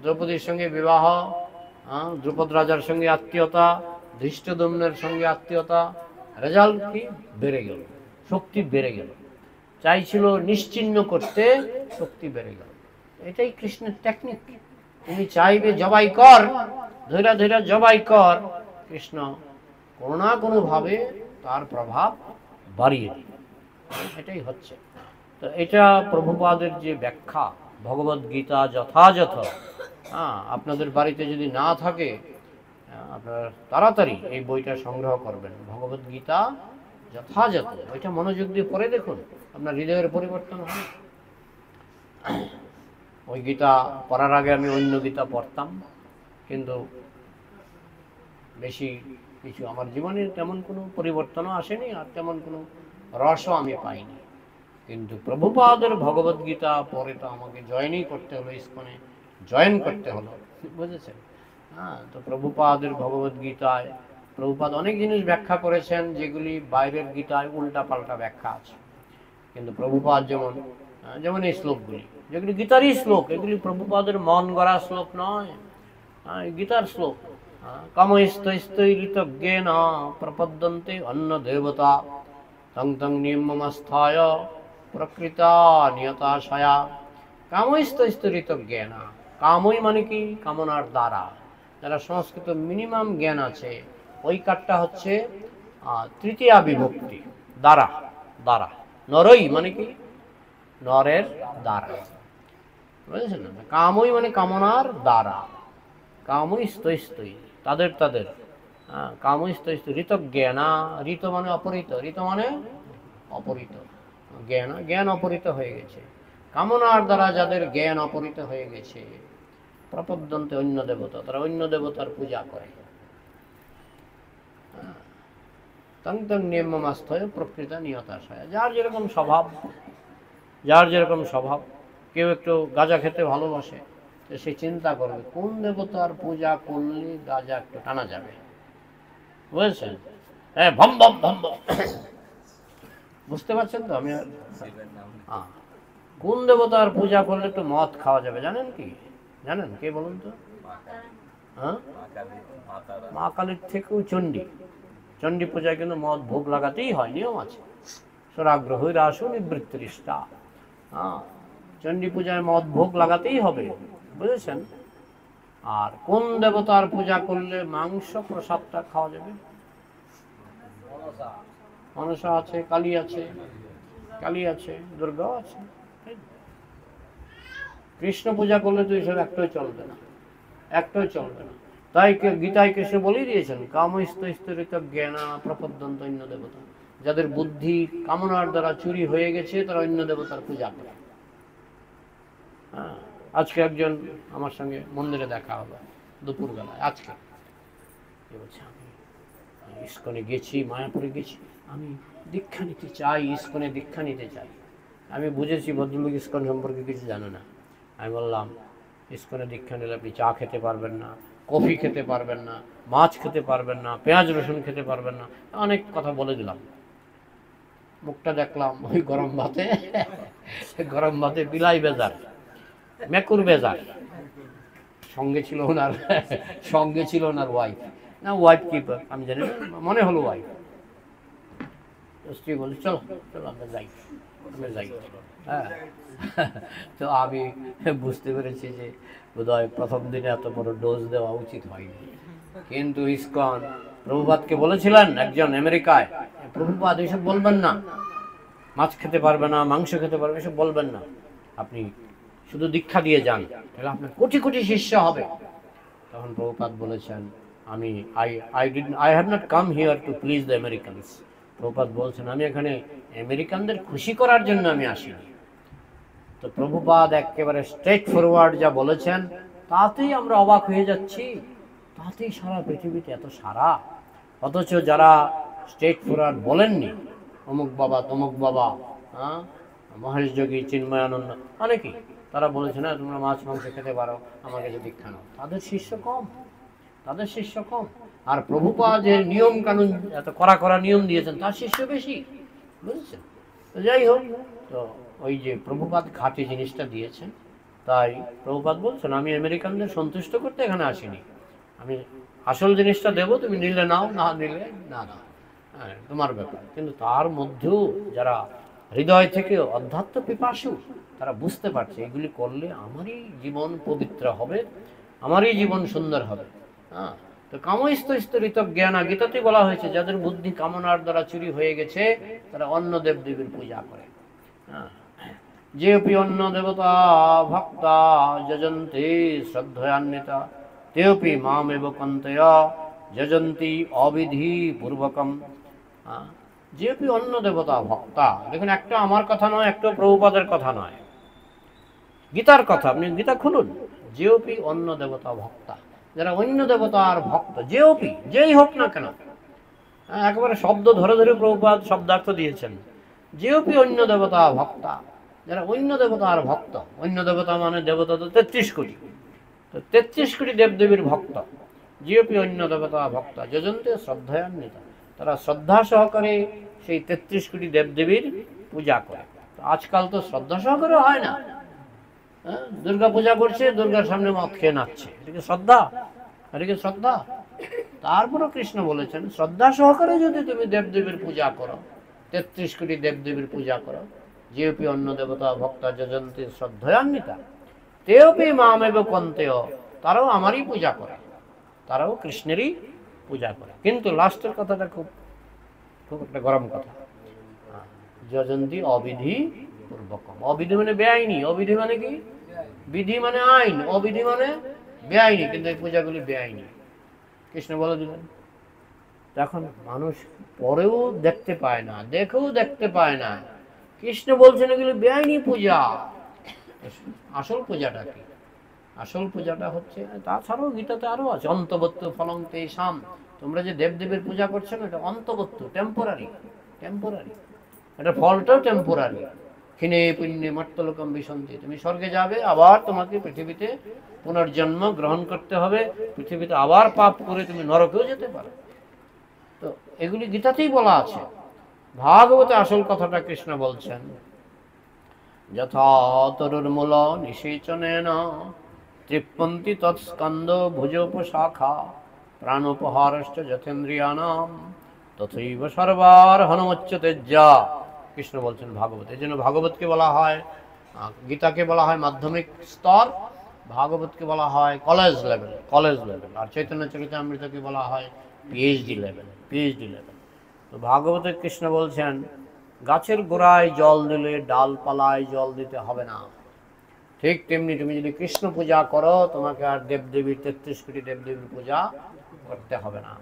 দ্রৌপদীর সঙ্গে বিবাহ, দ্রুপদ রাজার সঙ্গে আত্মীয়তা, ধৃষ্টদ্যুম্নের সঙ্গে আত্মীয়তা, রেজাল্ট কি? বেড়ে গেল, শক্তি বেড়ে গেল। চাইছিল নিশ্চিহ্ন করতে, শক্তি বেড়ে গেল। এটাই কৃষ্ণের টেকনিক। তুমি চাইবে জবাই কর, ধৈরা ধৈরা জবাই কর, কৃষ্ণ কোনো না কোনো ভাবে তার প্রভাব বাড়িয়ে দিবে। এটাই হচ্ছে। তো এটা প্রভুপাদের যে ব্যাখ্যা, ভগবদ গীতা যথাযথ, আপনাদের বাড়িতে যদি না থাকে, আপনারা তাড়াতাড়ি এই বইটা সংগ্রহ করবেন, ভগবদ গীতা যথাযথ। ওইটা মনোযোগ দিয়ে পড়ে দেখুন, আপনার হৃদয়ের পরিবর্তন হবে। ওই গীতা পড়ার আগে আমি অন্য গীতা পড়তাম, কিন্তু বেশি কিছু আমার জীবনে তেমন কোনো পরিবর্তনও আসেনি, আর তেমন কোনো রসও আমি পাইনি। কিন্তু প্রভুপাদের ভগবদ গীতা পরে তো আমাকে জয়েনই করতে হলো, ইসকনে জয়েন করতে হলো, বুঝেছেন? তো প্রভুপাদের ভগবদ গীতায় প্রভুপাদ অনেক জিনিস ব্যাখ্যা করেছেন যেগুলি বাইরের গীতায় উল্টা পাল্টা ব্যাখ্যা আছে। কিন্তু প্রভুপাদ যেমন এই শ্লোকগুলি, যেগুলি গীতারই শ্লোক, এগুলি প্রভুপাদের মন গড়া শ্লোক নয়, গীতার শ্লোক। কামস্তৈস্তৈরিতজ্ঞেন প্রপদ্যন্তে অন্য দেবতা তং তং নিয়মমস্থায় প্রকৃতা নিয়তাশয়া। কামস্তৈস্তৈরিতজ্ঞেন, কামই মানে কি? কামনার দ্বারা। যারা সংস্কৃত মিনিমাম জ্ঞান আছে, ওই কারটা হচ্ছে তৃতীয়া বিভক্তি, দ্বারা। দ্বারা নরই মানে কি? নরের দ্বারা, বুঝেছেন না? কামই মানে কামনার দ্বারা, কামই স্তৈস্তৈ, তাদের কামই স্তৈস্তৈ। ঋতজ্ঞানা, ঋত মানে অপহৃত, ঋত মানে অপহৃত, জ্ঞান অপহৃত হয়ে গেছে। কামনার দ্বারা যাদের জ্ঞান অপহৃত হয়ে গেছে, প্রপদ্যন্তে অন্য দেবতা, তারা অন্য দেবতার পূজা করে। তং তং নিয়মমস্থায় প্রকৃতা নিয়তাশয়। যার যেরকম স্বভাব, যার যেরকম স্বভাব। কেউ একটু গাঁজা খেতে ভালোবাসে, তো সে চিন্তা করবে কোন দেবতার পূজা করলে গাঁজা একটু টানা যাবে, বুঝেছেন? হ্যাঁ, ভম ভম ভম ভম। বুঝতে পারছেন তো? আমি কোন দেবতার পূজা করলে একটু মদ খাওয়া যাবে জানেন কি? জানেন? কে বলুন তো? মা কালীর থেকেও চণ্ডী। চণ্ডী পূজায় কিন্তু মদ ভোগ লাগাতেই হয়, নিয়ম আছে। সরাগ্রহী রাসু নিবৃত্তিষ্টা। চণ্ডী পূজায় মদ ভোগ লাগাতেই হবে, বুঝেছেন? আর কোন দেবতার পূজা করলে মাংস প্রসাদটা খাওয়া যাবে? মনসা আছে, কালী আছে, দুর্গাও আছে। কৃষ্ণ পূজা করলে তো এইসব একটাই চলবে না, তাই গীতায় কৃষ্ণ বলেই দিয়েছেন, কামস্তৈস্তরিত জ্ঞানা প্রপদ্যন্ত অন্য দেবতা। যাদের বুদ্ধি কামনার দ্বারা চুরি হয়ে গেছে, তারা অন্য দেবতার পূজা করে। আজকে একজন আমার সঙ্গে মন্দিরে দেখা হলো দুপুরবেলায়। আজকে কি বলছে, আমি ইস্কনে গেছি, মায়াপুরে গেছি, আমি দীক্ষা নিতে চাই, ইস্কনে দীক্ষা নিতে চাই। আমি বুঝেছি ভদ্রলোক ইস্কন সম্পর্কে কিছু জানে না। আমি বললাম, ইস্কনে দীক্ষা নিলে আপনি চা খেতে পারবেন না, কফি খেতে পারবেন না, মাছ খেতে পারবেন না, পেঁয়াজ রসুন খেতে পারবেন না, অনেক কথা বলে দিলাম। মুখটা দেখলাম ওই গরম ভাতে বিলাই বেজার, মেকুর বেজার। সঙ্গে ছিল ওনার ওয়াইফ, না ওয়াইফ কি আমি জানি না, মনে হলো ওয়াইফ। স্ত্রী বলছে চলো চলো আমরা যাই। হ্যাঁ, তো আমি বুঝতে পেরেছি যে বোধহয় প্রথম দিনে এত বড় ডোজ দেওয়া উচিত হয়নি। কিন্তু ইসকন প্রভুপাদকে বলেছিলেন, একজন আমেরিকায়, প্রভুপাদ এইসব বলবেন না, মাছ খেতে পারবে না, মাংস খেতে পারবে, এসব বলবেন না, আপনি শুধু দীক্ষা দিয়ে যান, তাহলে আপনার কোটি কোটি শিষ্য হবে। তখন প্রভুপাদ বলেছেন, I have not come here to please the Americans. Prabhupada বলছেন, আমি এখানে আমেরিকানদের খুশি করার জন্য আমি আসিনি। তো প্রভুপাদ একেবারে স্ট্রেট ফরওয়ার্ড যা বলেছেন, তাতেই আমরা অবাক হয়ে যাচ্ছি, তাতেই সারা পৃথিবীতে এত সারা। অথচ যারা স্ট্রেট ফরওয়ার্ড বলেননি, অমুক বাবা তমুক বাবা, হ্যাঁ, মহেশ যোগী, চিন্ময়ানন্দ, অনেকেই তারা বলেছে না তোমরা মাছ মাংস খেতে পারো, আমার কাছে দীক্ষা নাও, তাদের শিষ্য কম। আর প্রভুপাদ যে নিয়ম কানুন এত কড়া নিয়ম দিয়েছেন, তার শিষ্য বেশি, বুঝেছেন? তো যাই হোক, তো ওই যে প্রভুপাদ খাঁটি জিনিসটা দিয়েছেন, তাই প্রভুপাদ বলছেন, আমি আমেরিকানদের সন্তুষ্ট করতে এখানে আসিনি, আমি আসল জিনিসটা দেবো, তুমি নিলে নাও, না নিলে না নাও, হ্যাঁ তোমার ব্যাপার। কিন্তু তার মধ্যেও যারা হৃদয় থেকে অধ্যাত্ম পিপাসু, তারা বুঝতে পারছে এগুলি করলে আমারই জীবন পবিত্র হবে, আমারই জীবন সুন্দর হবে। হ্যাঁ, তো কামস্তরিত জ্ঞানা, গীতাতে বলা হয়েছে, যাদের বুদ্ধি কামনার দ্বারা চুরি হয়ে গেছে তারা অন্য দেবদেবীর পূজা করে। হ্যাঁ, যেপি অন্য দেবতা ভক্তা যজন্তে শ্রদ্ধয়ান্বিতা তেপি মামেব কন্তয়া যজন্তি অবিধি পূর্বকম। যেপি অন্য দেবতা ভক্তা, দেখুন একটা আমার কথা নয়, একটা প্রভুপাদের কথা নয়, গীতার কথা, আপনি গীতা খুলুন। যেপি অন্য দেবতা ভক্তা, যারা অন্য দেবতার ভক্ত, যেই হোক না কেন, একেবারে শব্দ ধরে প্রভুপাদ শব্দার্থ দিয়েছেন। যেপি অন্য দেবতা ভক্তা, যারা অন্য দেবতার ভক্ত, অন্য দেবতা মানে দেবতা তো 33 কোটি, তো 33 কোটি দেবদেবীর ভক্ত, যেপি অন্য দেবতা ভক্তা যজন্তে শ্রদ্ধান্বিত, তারা শ্রদ্ধা সহকারে সেই 33 কোটি দেবদেবীর পূজা করে। আজকাল তো শ্রদ্ধা সহকারে হয় না, দুর্গা পূজা করছে, দুর্গার সামনে মদ খেয়ে নাচছে, এটাকে শ্রদ্ধা? তারপরও কৃষ্ণ বলেছেন, শ্রদ্ধা সহকারে যদি তুমি দেবদেবীর পূজা করো, 33 কোটি দেবদেবীর পূজা করো, যেপি অন্য দেবতা ভক্তা যজন্তে শ্রদ্ধয়ান্বিতা তেপি মামেব কন্তেয়, তারাও আমারই পূজা করে, তারাও কৃষ্ণেরই পূজা করে। কিন্তু লাস্টের কথাটা খুব একটা গরম কথা, যজন্তি অবিধি পূর্বকম। অবিধি মানে বেআইনি, অবিধি মানে কি? বিধি মানে আইন, অবিধি মানে বেআইনি, কিন্তু এই পূজাগুলি বেআইনি, কৃষ্ণ বলে দিলেন। এখন মানুষ পরেও দেখতে পায় না, দেখতে পায় না, কৃষ্ণ বলছেন এগুলি বেআইনি পূজা। আসল পূজাটা কি? আসল পূজাটা হচ্ছে, তাছাড়াও গীতাতে আরো আছে, অন্তবত্ত ফলং তেষাম, তোমরা যে দেবদেবীর পূজা করছো না, এটা অন্তবত্ত, টেম্পোরারি, এটা ফলটাও টেম্পোরারি। ক্ষীণে পুণ্যে মর্তলোকম বিশন্তি, তুমি স্বর্গে যাবে, আবার তোমাকে পৃথিবীতে পুনর্জন্ম গ্রহণ করতে হবে, পৃথিবীতে আবার পাপ করে তুমি নরকেও যেতে পারো। তো এগুলি গীতাতেই বলা আছে। ভাগবতে আসল কথাটা কৃষ্ণ বলছেন, যথা তরুর্মূল নিষেচনেন তৃপ্পন্তি তৎস্কন্দ ভুজোপশাখা প্রাণোপহারশ্চ যথেন্দ্রিয়ানাম তথৈব সর্বার হনুমচ্যতেজ্জা। কৃষ্ণ বলছেন ভাগবত। এই জন্য ভাগবতকে বলা হয়, গীতাকে বলা হয় মাধ্যমিক স্তর, ভাগবতকে বলা হয় কলেজ লেভেল, আর চৈতন্য চরিতামৃতকে বলা হয় পিএইচডি লেভেল। তো ভাগবতে কৃষ্ণ বলছেন, গাছের গোড়ায় জল দিলে ডালপালায় জল দিতে হবে না। ঠিক তেমনি তুমি যদি কৃষ্ণ পূজা করো, তোমাকে আর দেবদেবীর 33 কোটি দেবদেবীর পূজা করতে হবে না।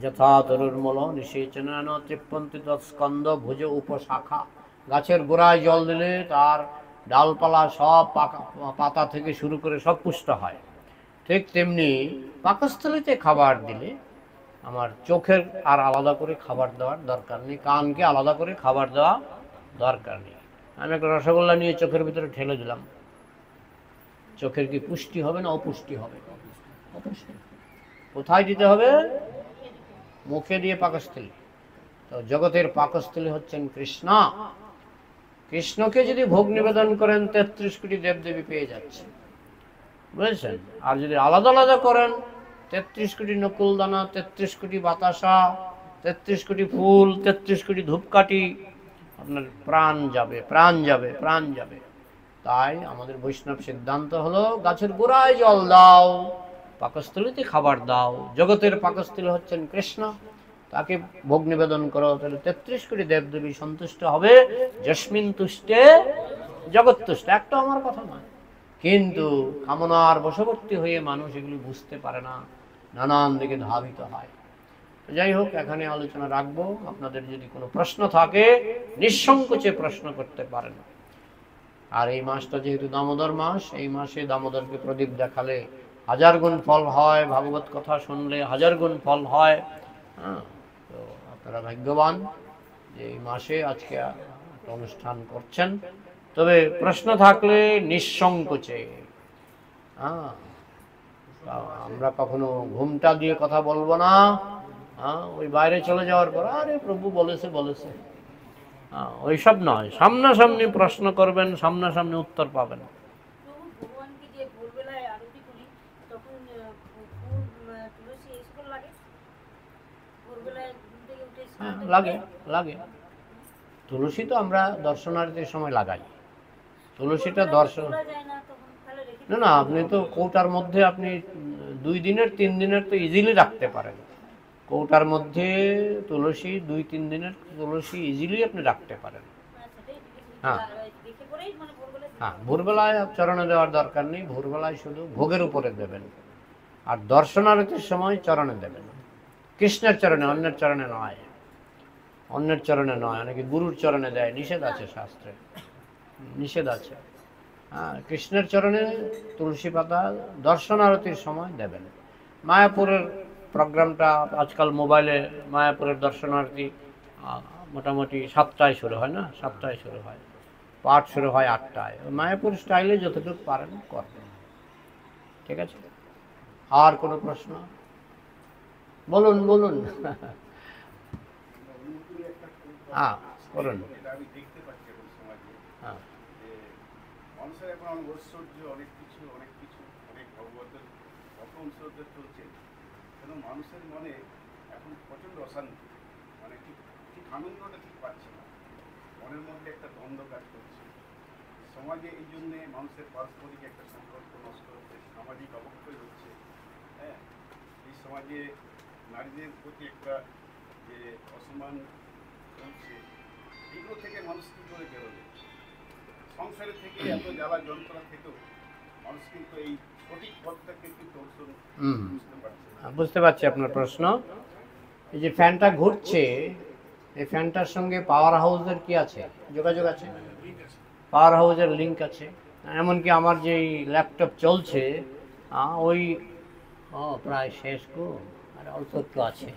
যথা তরুর্মূল নিষেচনেন তৃপ্পন্তি তৎস্কন্দ ভুজ উপশাখা, গাছের গোড়ায় জল দিলে তার ডালপালা সব পাতা থেকে শুরু করে সব পুষ্ট হয়। ঠিক তেমনি পাকস্থলীতে খাবার দিলে আমার চোখের আর আলাদা করে খাবার দেওয়ার দরকার নেই, কানকে আলাদা করে খাবার দেওয়া দরকার নেই। আমি একটা রসগোল্লা নিয়ে চোখের ভিতরে ঠেলে দিলাম, চোখের কি পুষ্টি হবে না অপুষ্টি হবে? অপুষ্টি। কোথায় দিতে হবে? মুখে দিয়ে পাকস্থলী। তো জগতের পাকস্থলী হচ্ছেন কৃষ্ণ। কৃষ্ণকে যদি ভোগ নিবেদন করেন 33 কোটি দেবদেবী পেয়ে যাচ্ছে, বুঝেছেন? আর যদি আলাদা আলাদা করেন 33 কোটি নকুল দানা, 33 কোটি বাতাসা, 33 কোটি ফুল, 33 কোটি ধূপকাঠি, আপনার প্রাণ যাবে, প্রাণ যাবে, প্রাণ যাবে। তাই আমাদের বৈষ্ণব সিদ্ধান্ত হলো গাছের গোড়ায় জল দাও, পাকস্থলীতে খাবার দাও। জগতের পাকস্থলী হচ্ছেন কৃষ্ণ, তাকে ভোগ নিবেদন করো, তাহলে 33 কোটি দেবদেবী সন্তুষ্ট হবে। যস্মিন তুষ্টে জগৎ তুষ্ট। একটা আমার কথা নয়, কিন্তু কামনার বশবর্তী হয়ে মানুষ এগুলি বুঝতে পারে না, নানান দিকে ধাবিত হয়। যাই হোক, এখানে আলোচনা রাখবো। আপনাদের যদি কোনো প্রশ্ন থাকে নিঃসংকোচে প্রশ্ন করতে পারেন। আর এই মাসটা যেহেতু দামোদর মাস, এই মাসে দামোদরকে প্রদীপ দেখালে 1000 গুণ ফল হয়, ভাগবত কথা শুনলে 1000 গুণ ফল হয়। হ্যাঁ, তো আপনারা ভাগ্যবান যে এই মাসে আজকে একটা অনুষ্ঠান করছেন। তবে প্রশ্ন থাকলে নিঃসংকোচে, হ্যাঁ, আমরা কখনো ঘুমটা দিয়ে কথা বলবো না। হ্যাঁ, ওই বাইরে চলে যাওয়ার পর আরে প্রভু বলেছে বলেছে, ওইসব নয়। সামনাসামনি প্রশ্ন করবেন, সামনাসামনি উত্তর পাবেন। হ্যাঁ, লাগে লাগে। তুলসী তো আমরা দর্শনার্থীর সময় লাগাই। তুলসীটা দর্শন না, না, আপনি তো কৌটার মধ্যে আপনি 2 দিনের 3 দিনের তো ইজিলি রাখতে পারেন। কৌটার মধ্যে তুলসী 2-3 দিনের তুলসী ইজিলি আপনি রাখতে পারেন। হ্যাঁ হ্যাঁ, ভোরবেলায় চরণে দেওয়ার দরকার নেই। ভোরবেলায় শুধু ভোগের উপরে দেবেন, আর দর্শনারতির সময় চরণে দেবেন। কৃষ্ণের চরণে, অন্যের চরণে নয়। অন্যের চরণে নয়, অনেকে গুরুর চরণে দেয়, নিষেধ আছে শাস্ত্রে, নিষেধ আছে। হ্যাঁ, কৃষ্ণের চরণে তুলসী পাতা দর্শনারতির সময় দেবেন। মায়াপুরের প্রোগ্রামটা আজকাল মোবাইলে, মায়াপুরের দর্শনার্থী মোটামুটি 7টায় শুরু হয়, না 7টায় শুরু হয়, পাঠ শুরু হয় 8টায়। মায়াপুর স্টাইলে যতটুকু পারেন করবেন, ঠিক আছে? আর কোনো প্রশ্ন? বলুন বলুন। হ্যাঁ বলুন। হ্যাঁ, মানুষের এখন অনেক ঐশ্বর্য, অনেক কিছু অনেক ভগবতের কত ঐশ্বর্য চলছে, কেন মানুষের মনে এখন প্রচণ্ড অশান্তি, মানে ঠিক আনন্দটা ঠিক পাচ্ছে না, মনের মধ্যে একটা দ্বন্দ্ব কাজ করছে। সমাজে এই জন্যে মানুষের পারস্পরিক একটা সম্পর্ক নষ্ট হচ্ছে, সামাজিক অবক্ষয় হচ্ছে। হ্যাঁ, এই সমাজে নারীদের প্রতি একটা যে অসম্মান চলছে, এগুলো থেকে মানুষ কী করে বেরোবে? সংসারের থেকে এত জ্বালা যন্ত্রণা থেকেও মানুষ কিন্তু এই সঠিক পথটাকে কিন্তু বুঝতে পারছে না। বুঝতে পারছি আপনার প্রশ্ন। এই যে ফ্যানটা ঘুরছে, এই ফ্যানটার সঙ্গে পাওয়ার হাউসের কি আছে? যোগাযোগ আছে, পাওয়ার হাউসের লিঙ্ক আছে। এমনকি আমার যে ল্যাপটপ চলছে ওই প্রায় শেষ গো, আর অল্প একটু আছে।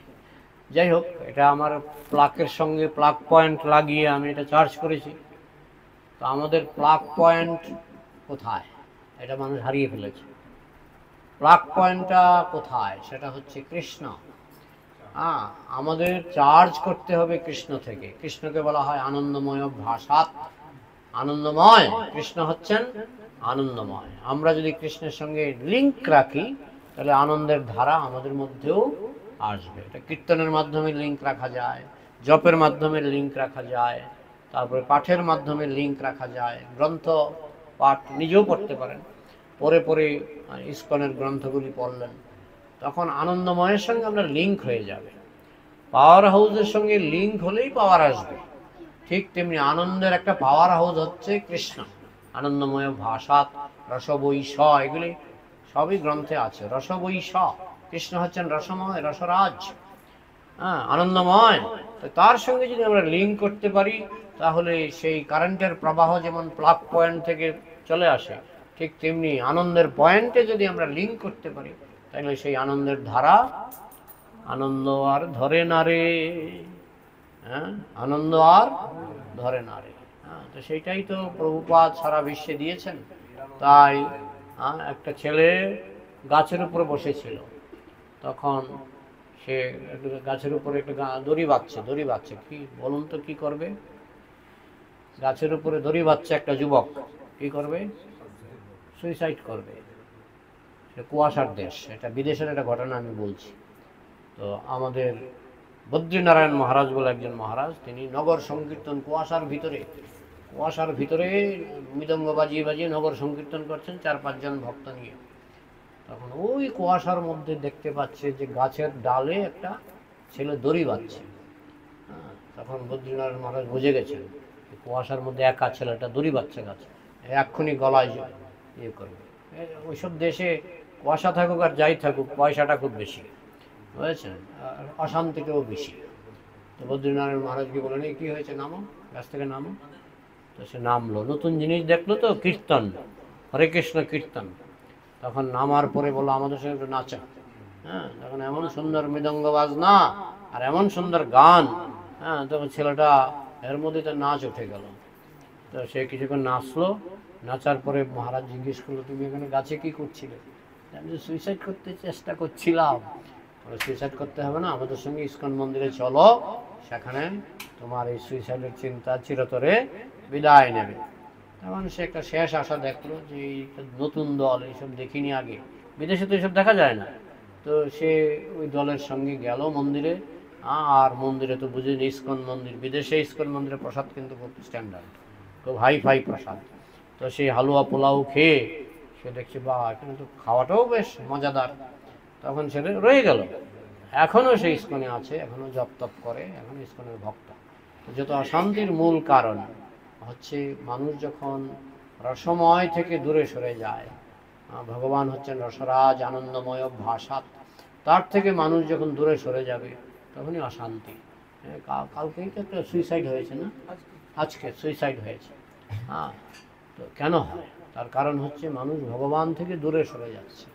যাই হোক, এটা আমার প্লাগের সঙ্গে প্লাগ পয়েন্ট লাগিয়ে আমি এটা চার্জ করেছি। তো আমাদের প্লাগ পয়েন্ট কোথায়, এটা মানুষ হারিয়ে ফেলেছে। প্লাগ পয়েন্টটা কোথায়? সেটা হচ্ছে কৃষ্ণ। আমাদের চার্জ করতে হবে কৃষ্ণ থেকে। কৃষ্ণকে বলা হয় আনন্দময় ভাষাত, আনন্দময়। কৃষ্ণ হচ্ছেন আনন্দময়। আমরা যদি কৃষ্ণের সঙ্গে লিঙ্ক রাখি, তাহলে আনন্দের ধারা আমাদের মধ্যেও আসবে। এটা কীর্তনের মাধ্যমে লিঙ্ক রাখা যায়, জপের মাধ্যমে লিঙ্ক রাখা যায়, তারপরে পাঠের মাধ্যমে লিঙ্ক রাখা যায়। গ্রন্থ পাঠ নিজেও পড়তে পারেন, পরে পরে ইস্কনের গ্রন্থগুলি পড়লেন, তখন আনন্দময়ের সঙ্গে আমরা লিঙ্ক হয়ে যাবে। পাওয়ার হাউসের সঙ্গে লিঙ্ক হলেই পাওয়ার আসবে। ঠিক তেমনি আনন্দের একটা পাওয়ার হাউস হচ্ছে কৃষ্ণ। আনন্দময় ভাষাত, রসবৈষ, এগুলি সবই গ্রন্থে আছে। রসবৈষ, কৃষ্ণ হচ্ছেন রসময়, রসরাজ, হ্যাঁ, আনন্দময়। তো তার সঙ্গে যদি আমরা লিঙ্ক করতে পারি, তাহলে সেই কারেন্টের প্রবাহ যেমন প্লাগ পয়েন্ট থেকে চলে আসে, ঠিক তেমনি আনন্দের পয়েন্টে যদি আমরা লিঙ্ক করতে পারি, তাহলে সেই আনন্দের ধারা আনন্দ আর ধরে না রে, হ্যাঁ, আনন্দ আর ধরে না রে। হ্যাঁ, তো সেইটাই তো প্রভুপাদ সারা বিশ্বে দিয়েছেন। তাই একটা ছেলে গাছের উপরে বসেছিল, তখন সে গাছের উপরে একটা দড়ি বাঁধছে, কি বলুন তো কি করবে? গাছের উপরে দড়ি বাঁধছে একটা যুবক, কি করবে? সুইসাইড করবে। কুয়াশার দেশ, এটা বিদেশের একটা ঘটনা আমি বলছি। তো আমাদের বদ্রীনারায়ণ মহারাজ বলে একজন মহারাজ, তিনি নগর সংকীর্তন কুয়াশার ভিতরে মৃদঙ্গ বাজিয়ে নগর সংকীর্তন করছেন 4-5 জন ভক্ত নিয়ে। তখন ওই কুয়াশার মধ্যে দেখতে পাচ্ছে যে গাছের ডালে একটা ছেলে দড়ি বাঁধছে। তখন বদ্রীনারায়ণ মহারাজ বুঝে গেছেন কুয়াশার মধ্যে একা ছেলেটা দড়ি বাঁধছে গাছে, এক্ষুনি গলায় ইয়ে করবে। ওইসব দেশে কুয়াশা থাকুক আর যাই থাকুক, পয়সাটা খুব বেশি, বুঝেছেন, অশান্তিটাও বেশি। তো বদ্রীনারায়ণ মহারাজকে বললেন, এই কী হয়েছে, নামো, গাছ থেকে নামো। তো সে নামলো, নতুন জিনিস দেখলো তো, কীর্তন, হরে কৃষ্ণ কীর্তন। তখন নামার পরে বললো, আমাদের সঙ্গে একটু নাচা। হ্যাঁ, তখন এমন সুন্দর মৃদঙ্গ বাজনা আর এমন সুন্দর গান, হ্যাঁ, তখন ছেলেটা এর মধ্যে তো নাচ উঠে গেল। তো সে কিছুক্ষণ নাচলো, নাচার পরে মহারাজ জিজ্ঞেস করলো, তুমি এখানে গাছে কি করছিলে? আমি তো সুইসাইড করতে চেষ্টা করছিলাম। সুইসাইড করতে হবে না, আমাদের সঙ্গে ইস্কন মন্দিরে চলো, সেখানে তোমার এই সুইসাইডের চিন্তা চিরতরে বিদায় নেবে। তখন সে একটা শেষ আশা দেখলো যে এই নতুন দল, এইসব দেখিনি আগে, বিদেশে তো এইসব দেখা যায় না। তো সে ওই দলের সঙ্গে গেল মন্দিরে। আর মন্দিরে তো বুঝেন ইস্কন মন্দির, বিদেশে ইস্কন মন্দিরের প্রসাদ কিন্তু খুব স্ট্যান্ডার্ড, খুব হাই প্রসাদ। তো সেই হালুয়া পোলাও খেয়ে সে দেখছে, বা এখানে তো খাওয়াটাও বেশ মজাদার। তখন সে রয়ে গেল, এখনও সে ইস্কনে আছে, এখনও জপ তপ করে, এখনও ইস্কনের ভক্ত। যত অশান্তির মূল কারণ হচ্ছে মানুষ যখন রসময় থেকে দূরে সরে যায়। ভগবান হচ্ছেন রসরাজ, আনন্দময় ভাষা, তার থেকে মানুষ যখন দূরে সরে যাবে তখনই অশান্তি। কালকেই তো একটা সুইসাইড হয়েছে না, আজকে সুইসাইড হয়েছে। হ্যাঁ, তো কেন হয়? তার কারণ হচ্ছে মানুষ ভগবান থেকে দূরে সরে যাচ্ছে,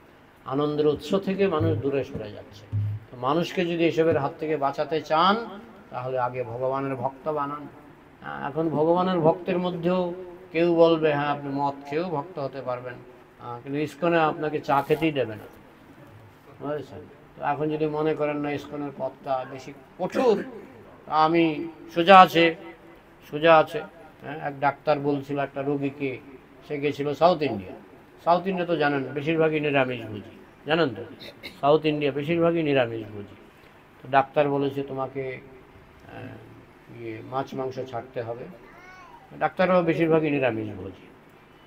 আনন্দের উৎস থেকে মানুষ দূরে সরে যাচ্ছে। তো মানুষকে যদি এসবের হাত থেকে বাঁচাতে চান, তাহলে আগে ভগবানের ভক্ত বানান। এখন ভগবানের ভক্তের মধ্যেও কেউ বলবে, হ্যাঁ আপনি মদ খেয়েও ভক্ত হতে পারবেন, কিন্তু ইস্কনে আপনাকে চা খেতেই দেবে না, বুঝেছেন? তো এখন যদি মনে করেন না ইস্কনের পথটা বেশি কঠোর, আমি সোজা আছে। হ্যাঁ, এক ডাক্তার বলছিল একটা রোগীকে, সে গেছিল সাউথ ইন্ডিয়া তো জানেন বেশিরভাগই নিরামিষ ভোজী, জানেন তো, সাউথ ইন্ডিয়া বেশিরভাগই নিরামিষ ভোজী। তো ডাক্তার বলেছে তোমাকে মাছ মাংস ছাড়তে হবে। ডাক্তাররাও বেশিরভাগই নিরামিষ ভোজী,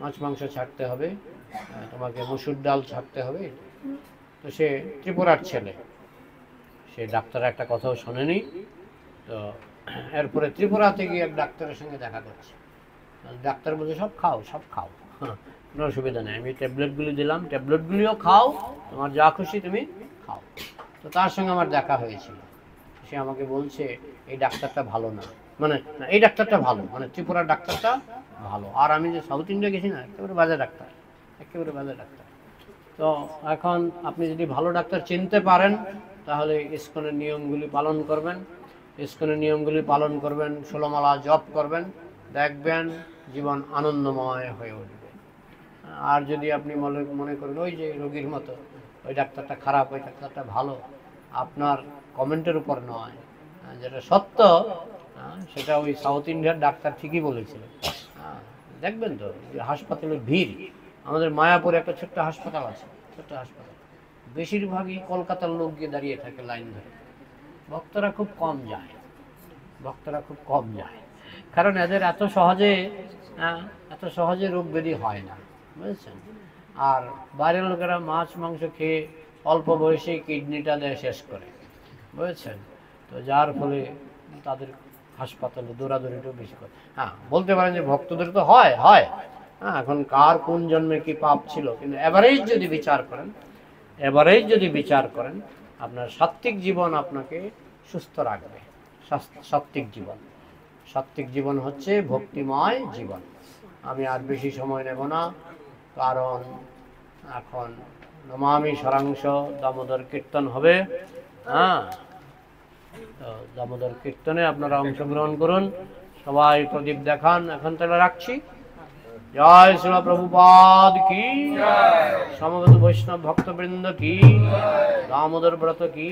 মাছ মাংস ছাড়তে হবে, তোমাকে মসুর ডাল ছাড়তে হবে। তো সে ত্রিপুরার ছেলে, সে ডাক্তার একটা কথাও শোনেনি। তো এরপরে ত্রিপুরাতে গিয়ে এক ডাক্তারের সঙ্গে দেখা করছে। ডাক্তার বলছে, সব খাও, কোনো অসুবিধা নেই, আমি ট্যাবলেটগুলি দিলাম, ট্যাবলেটগুলিও খাও, তোমার যা খুশি তুমি খাও। তো তার সঙ্গে আমার দেখা হয়েছিল, সে আমাকে বলছে এই ডাক্তারটা ভালো না, মানে এই ডাক্তারটা ভালো, মানে ত্রিপুরার ডাক্তারটা ভালো, আর আমি যে সাউথ ইন্ডিয়া গেছি না, একেবারে বাজে ডাক্তার। তো এখন আপনি যদি ভালো ডাক্তার চিনতে পারেন, তাহলে ইস্কনের নিয়মগুলি পালন করবেন, 16 মালা জপ করবেন, দেখবেন জীবন আনন্দময় হয়ে উঠবে। আর যদি আপনি মনে করেন ওই যে রোগীর মতো, ওই ডাক্তারটা খারাপ, ওই ডাক্তারটা ভালো, আপনার কমেন্টের উপর নয়, যেটা সত্য সেটা ওই সাউথ ইন্ডিয়ার ডাক্তার ঠিকই বলেছিল। দেখবেন তো হাসপাতালের ভিড়, আমাদের মায়াপুরে একটা ছোট্ট হাসপাতাল আছে, বেশিরভাগই কলকাতার লোক গিয়ে দাঁড়িয়ে থাকে লাইন ধরে, ভক্তরা খুব কম যায়, কারণ এদের এত সহজে রোগ ব্যাধি হয় না, বুঝেছেন। আর বাইরের লোকেরা মাছ মাংস খেয়ে অল্প বয়সে কিডনিটা দেয় শেষ করে, বুঝেছেন। তো যার ফলে তাদের হাসপাতালে দৌড়াদৌড়িটাও বেশি করে। হ্যাঁ, বলতে পারেন যে ভক্তদের তো হয়, হ্যাঁ, এখন কার কোন জন্মে কি পাপ ছিল, কিন্তু এভারেজ যদি বিচার করেন আপনার সাত্ত্বিক জীবন আপনাকে সুস্থ রাখবে। সাত্ত্বিক জীবন হচ্ছে ভক্তিময় জীবন। আমি আর বেশি সময় নেব না, কারণ এখন নমামি সরাংশ দামোদর কীর্তন হবে। হ্যাঁ, তো দামোদর কীর্তনে আপনারা অংশগ্রহণ করুন, সবাই প্রদীপ দেখান। এখন তাহলে রাখছি। জয় শ্রীল প্রভুপাদ কি, সমবেত বৈষ্ণব ভক্তবৃন্দ কি, দামোদর ব্রত কি।